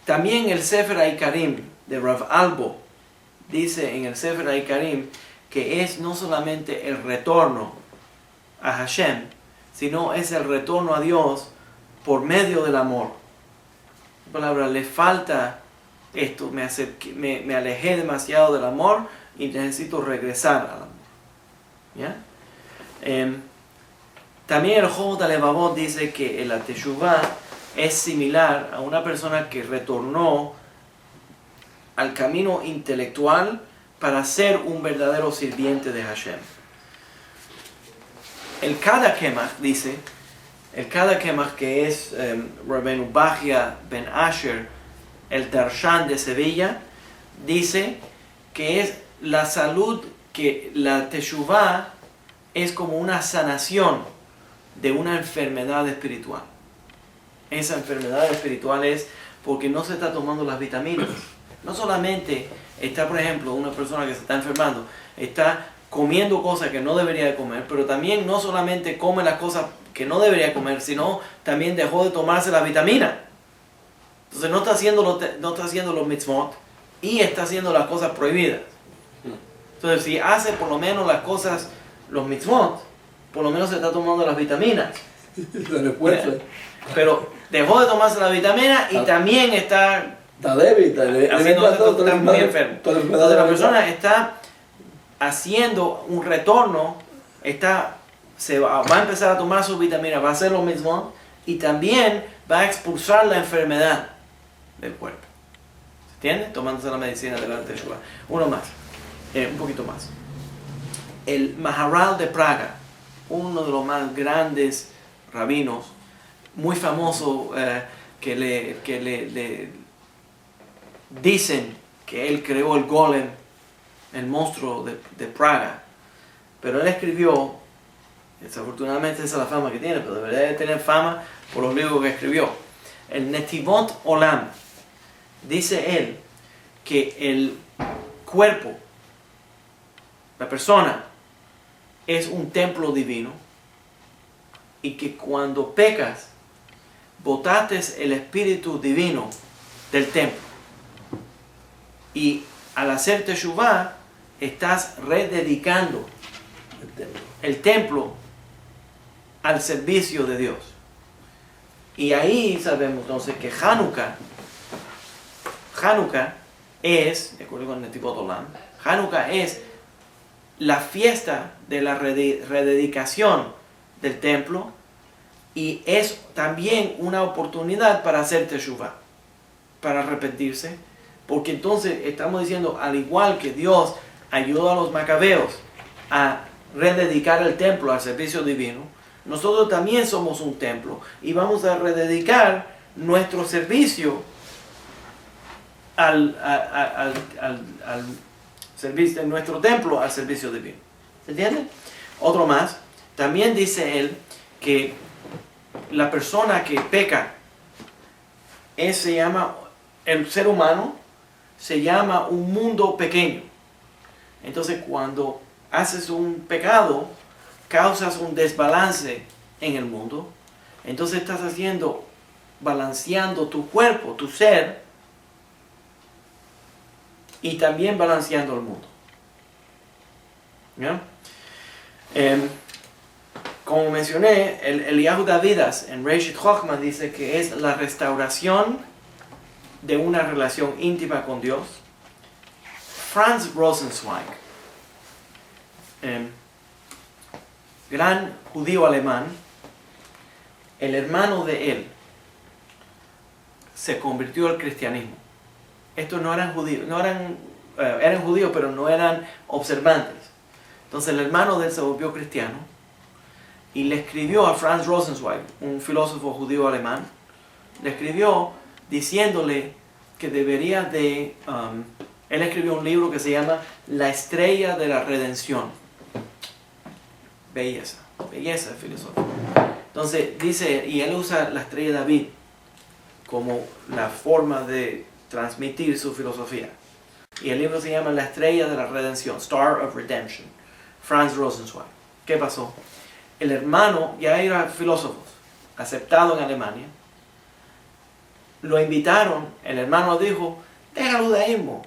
También el Sefer Haikarim de Rav Albo dice en el Sefer Haikarim que es no solamente el retorno a Hashem, sino es el retorno a Dios por medio del amor. La palabra, le falta esto, me alejé demasiado del amor y necesito regresar al amor. ¿Ya? También el Jobot Alevavot dice que la Teshuvah es similar a una persona que retornó al camino intelectual para ser un verdadero sirviente de Hashem. El Kada Kemach dice, el Kada Kemach, que es Rabbeinu Bachya ben Asher, el Darshan de Sevilla, dice que es la salud, que la Teshuvah es como una sanación de una enfermedad espiritual. Esa enfermedad espiritual es porque no se está tomando las vitaminas. No solamente está, por ejemplo, una persona que se está enfermando, está comiendo cosas que no debería de comer, pero también no solamente come las cosas que no debería comer, sino también dejó de tomarse las vitaminas. Entonces no está haciendo los mitzvot y está haciendo las cosas prohibidas. Entonces si hace por lo menos las cosas, los mitzvot, por lo menos se está tomando las vitaminas. Pero dejó de tomarse las vitaminas y también está débil, está muy enfermo. Entonces la persona está haciendo un retorno, va a empezar a tomar sus vitaminas, va a hacer lo mismo y también va a expulsar la enfermedad del cuerpo. ¿Se entiende? Tomándose la medicina de la Teshuvah. Uno más, un poquito más. El Maharal de Praga, uno de los más grandes rabinos, muy famoso, que le dicen que él creó el golem, el monstruo de Praga. Pero él escribió, desafortunadamente esa es la fama que tiene, pero debería de tener fama por los libros que escribió. El Netivot Olam, dice él que el cuerpo, la persona, es un templo divino y que cuando pecas, botaste el espíritu divino del templo. Y al hacer Teshuvah, estás rededicando el templo al servicio de Dios. Y ahí sabemos entonces que Hanukkah es, de acuerdo con Netivot Olam, Hanukkah es la fiesta de la rededicación del templo y es también una oportunidad para hacer Teshuvah, para arrepentirse, porque entonces estamos diciendo, al igual que Dios ayudó a los macabeos a rededicar el templo al servicio divino, nosotros también somos un templo y vamos a rededicar nuestro servicio al servicio de nuestro templo al servicio divino. ¿Se entiende? Otro más, también dice él que la persona que peca el ser humano se llama un mundo pequeño. Entonces cuando haces un pecado, causas un desbalance en el mundo. Entonces estás balanceando tu cuerpo, tu ser, y también balanceando el mundo. ¿Ya? Como mencioné, el Eliyahu Davidas en Reshit Chochmah dice que es la restauración de una relación íntima con Dios. Franz Rosenzweig, gran judío alemán, el hermano de él se convirtió al cristianismo. Estos no eran judíos, eran judíos, pero no eran observantes. Entonces el hermano de él se volvió cristiano y le escribió a Franz Rosenzweig, un filósofo judío alemán, le escribió diciéndole que debería de... él escribió un libro que se llama La estrella de la redención. Belleza de filosofía. Entonces dice, y él usa la estrella de David como la forma de transmitir su filosofía. Y el libro se llama La estrella de la redención, Star of Redemption, Franz Rosenzweig. ¿Qué pasó? El hermano ya era filósofo, aceptado en Alemania. Lo invitaron, el hermano dijo, deja el judaísmo,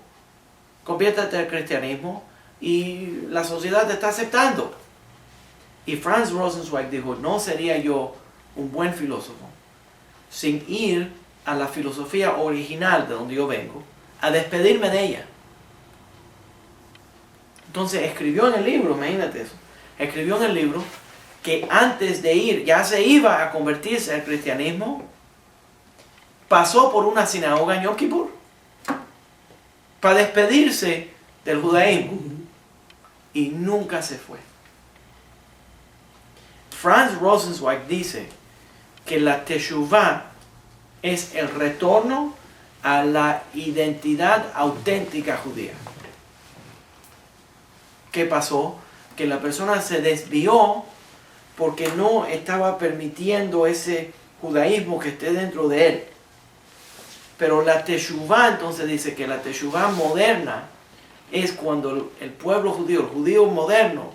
conviértete al cristianismo y la sociedad te está aceptando. Y Franz Rosenzweig dijo, no sería yo un buen filósofo sin ir a la filosofía original de donde yo vengo, a despedirme de ella. Entonces escribió en el libro, imagínate eso, escribió en el libro que antes de ir, ya se iba a convertirse al cristianismo, pasó por una sinagoga en Yom Kippur para despedirse del judaísmo y nunca se fue. Franz Rosenzweig dice que la teshuvah es el retorno a la identidad auténtica judía. ¿Qué pasó? Que la persona se desvió porque no estaba permitiendo ese judaísmo que esté dentro de él. Pero la teshuvah, entonces dice que la teshuvah moderna es cuando el pueblo judío, el judío moderno,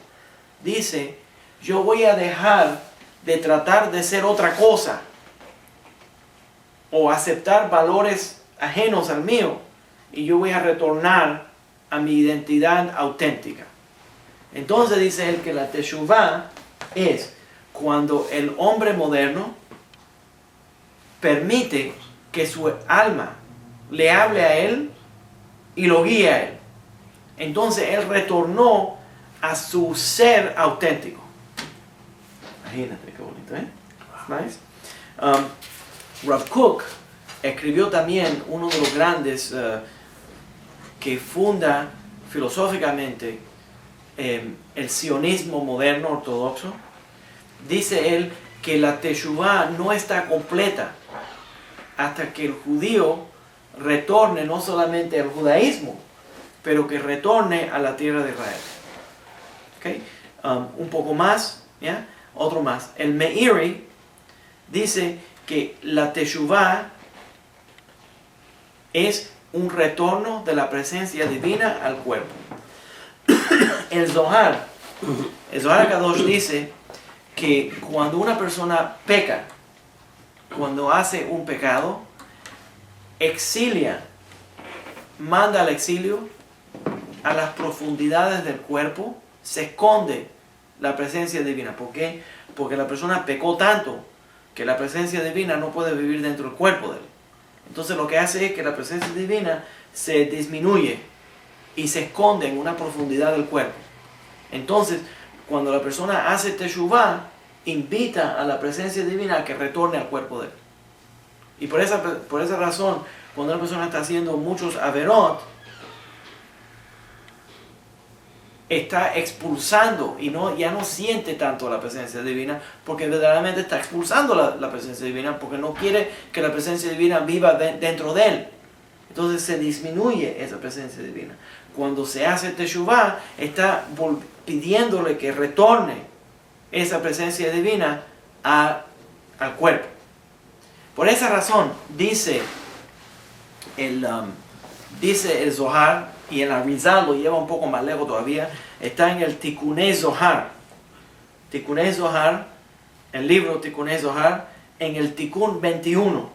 dice, yo voy a dejar de tratar de ser otra cosa o aceptar valores ajenos al mío y yo voy a retornar a mi identidad auténtica. Entonces dice él que la teshuvah es cuando el hombre moderno permite que su alma le hable a él y lo guíe a él. Entonces él retornó a su ser auténtico. Imagínate qué bonito, ¿eh? Nice. Rav Kook escribió también uno de los grandes que funda filosóficamente el sionismo moderno ortodoxo. Dice él que la teshuvah no está completa hasta que el judío retorne no solamente al judaísmo, pero que retorne a la tierra de Israel. ¿Okay? Un poco más, ¿ya? Otro más. El Meiri dice que la teshuvah es un retorno de la presencia divina al cuerpo. El Zohar Kadosh dice que cuando una persona peca, cuando hace un pecado, manda al exilio a las profundidades del cuerpo, se esconde la presencia divina. ¿Por qué? Porque la persona pecó tanto que la presencia divina no puede vivir dentro del cuerpo de él. Entonces lo que hace es que la presencia divina se disminuye y se esconde en una profundidad del cuerpo. Entonces, cuando la persona hace teshuvah, invita a la presencia divina a que retorne al cuerpo de él. Y por esa razón, cuando una persona está haciendo muchos averot, está expulsando y ya no siente tanto la presencia divina, porque verdaderamente está expulsando la presencia divina, porque no quiere que la presencia divina viva dentro de él. Entonces se disminuye esa presencia divina. Cuando se hace teshuvah, está pidiéndole que retorne esa presencia divina al cuerpo. Por esa razón, dice el Zohar, y el Arizal lo lleva un poco más lejos todavía, está en el Tikkunei Zohar. Tikkunei Zohar, el libro Tikkunei Zohar, en el Tikkun 21.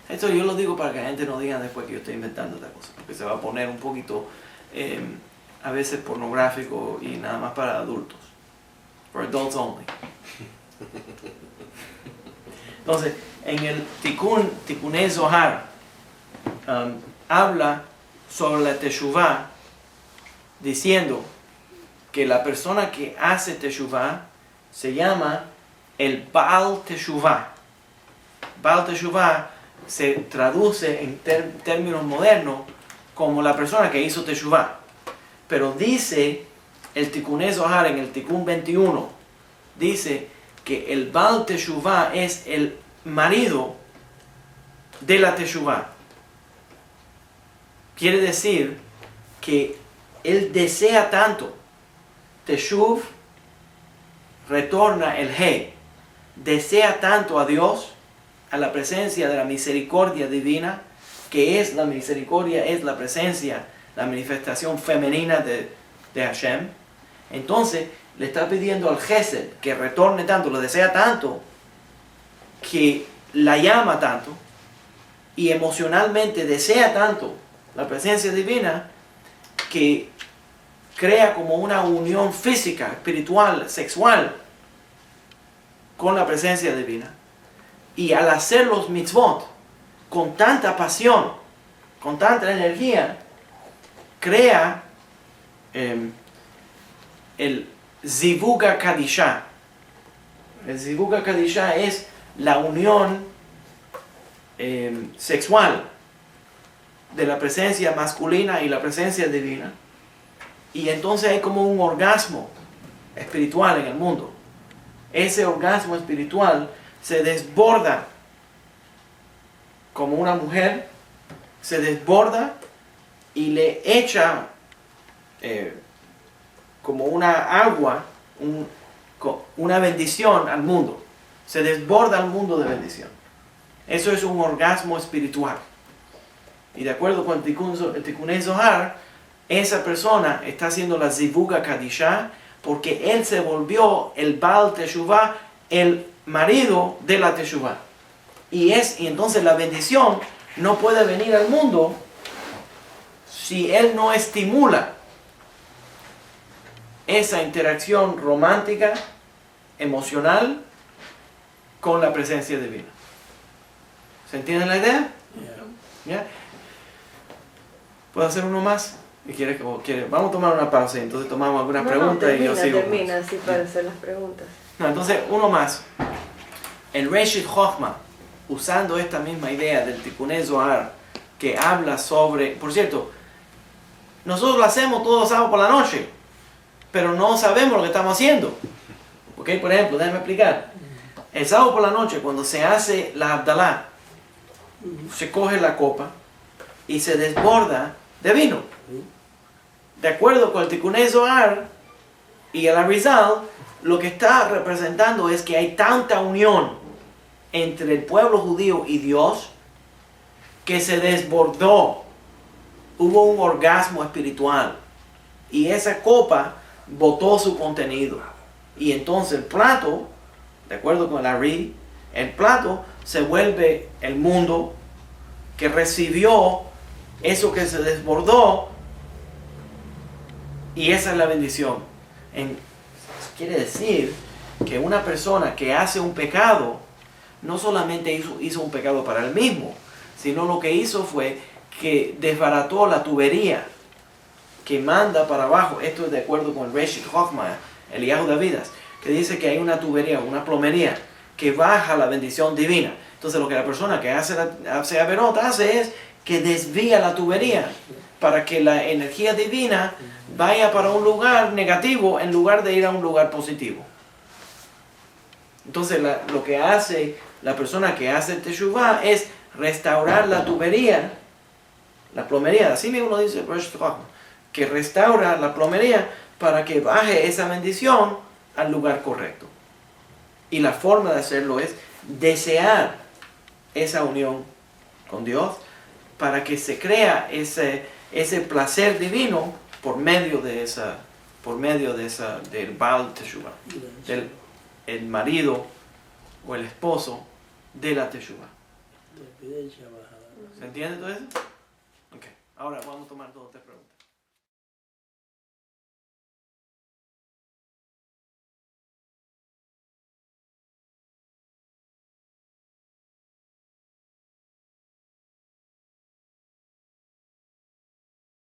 Esto yo lo digo para que la gente no diga después que yo estoy inventando esta cosa, porque se va a poner un poquito, a veces pornográfico y nada más para adultos. For adults only. Entonces, en el Tikkunei Zohar, habla sobre la teshuvah, diciendo que la persona que hace teshuvah se llama el Baal Teshuvah. Baal Teshuvah se traduce en términos modernos como la persona que hizo Teshuvah. Pero dice el Tikkun Zohar en el Tikkun 21, dice que el Baal Teshuvah es el marido de la Teshuvah. Quiere decir que él desea tanto. Teshuv retorna el He. Desea tanto a Dios, a la presencia de la misericordia divina, que es la misericordia, es la presencia, la manifestación femenina de Hashem. Entonces le está pidiendo al Gesed que retorne tanto, lo desea tanto, que la llama tanto, y emocionalmente desea tanto la presencia divina, que crea como una unión física, espiritual, sexual con la presencia divina. Y al hacer los mitzvot con tanta pasión, con tanta energía, crea el Zivuga Kadishah. El Zivuga Kadishah es la unión sexual de la presencia masculina y la presencia divina. Y entonces hay como un orgasmo espiritual en el mundo. Ese orgasmo espiritual se desborda como una mujer, se desborda y le echa como una agua, una bendición al mundo. Se desborda al mundo de bendición. Eso es un orgasmo espiritual. Y de acuerdo con el Tikkun Zohar, esa persona está haciendo la Zivuga Kadishah porque él se volvió el Baal Teshuvah, el marido de la Teshuvah. Y entonces la bendición no puede venir al mundo si él no estimula esa interacción romántica, emocional, con la presencia divina. ¿Se entiende la idea? ¿Ya? ¿Puedo hacer uno más? Vamos a tomar una pausa y entonces tomamos algunas preguntas y yo sigo. Termina así para hacer las preguntas. No, entonces uno más. El Reshit Chochma, usando esta misma idea del Tikkun Zohar, que habla sobre, por cierto, nosotros lo hacemos todos los sábados por la noche, pero no sabemos lo que estamos haciendo. ¿Ok? Por ejemplo, déjame explicar. El sábado por la noche, cuando se hace la Abdalá, se coge la copa y se desborda de vino. De acuerdo con el Tikkun Zohar y el Arizal, lo que está representando es que hay tanta unión entre el pueblo judío y Dios que se desbordó. Hubo un orgasmo espiritual y esa copa botó su contenido. Y entonces el plato, de acuerdo con el Ari, el plato se vuelve el mundo que recibió eso que se desbordó, y esa es la bendición. Quiere decir que una persona que hace un pecado no solamente hizo un pecado para él mismo, sino lo que hizo fue que desbarató la tubería que manda para abajo. Esto es de acuerdo con el Reshit Chochma, el Eliyahu Davidas, que dice que hay una tubería, una plomería que baja la bendición divina. Entonces lo que la persona que hace Averot hace es que desvía la tubería para que la energía divina vaya para un lugar negativo en lugar de ir a un lugar positivo. Entonces lo que hace la persona que hace el Teshuvah es restaurar la tubería, la plomería, así mismo lo dice el Reshit Chochma, que restaura la plomería para que baje esa bendición al lugar correcto. Y la forma de hacerlo es desear esa unión con Dios para que se crea ese placer divino por medio de del Baal Teshuvah, el marido o el esposo de la Teshuvah. ¿Se entiende todo eso? Ok, ahora vamos a tomar 2 o 3 preguntas.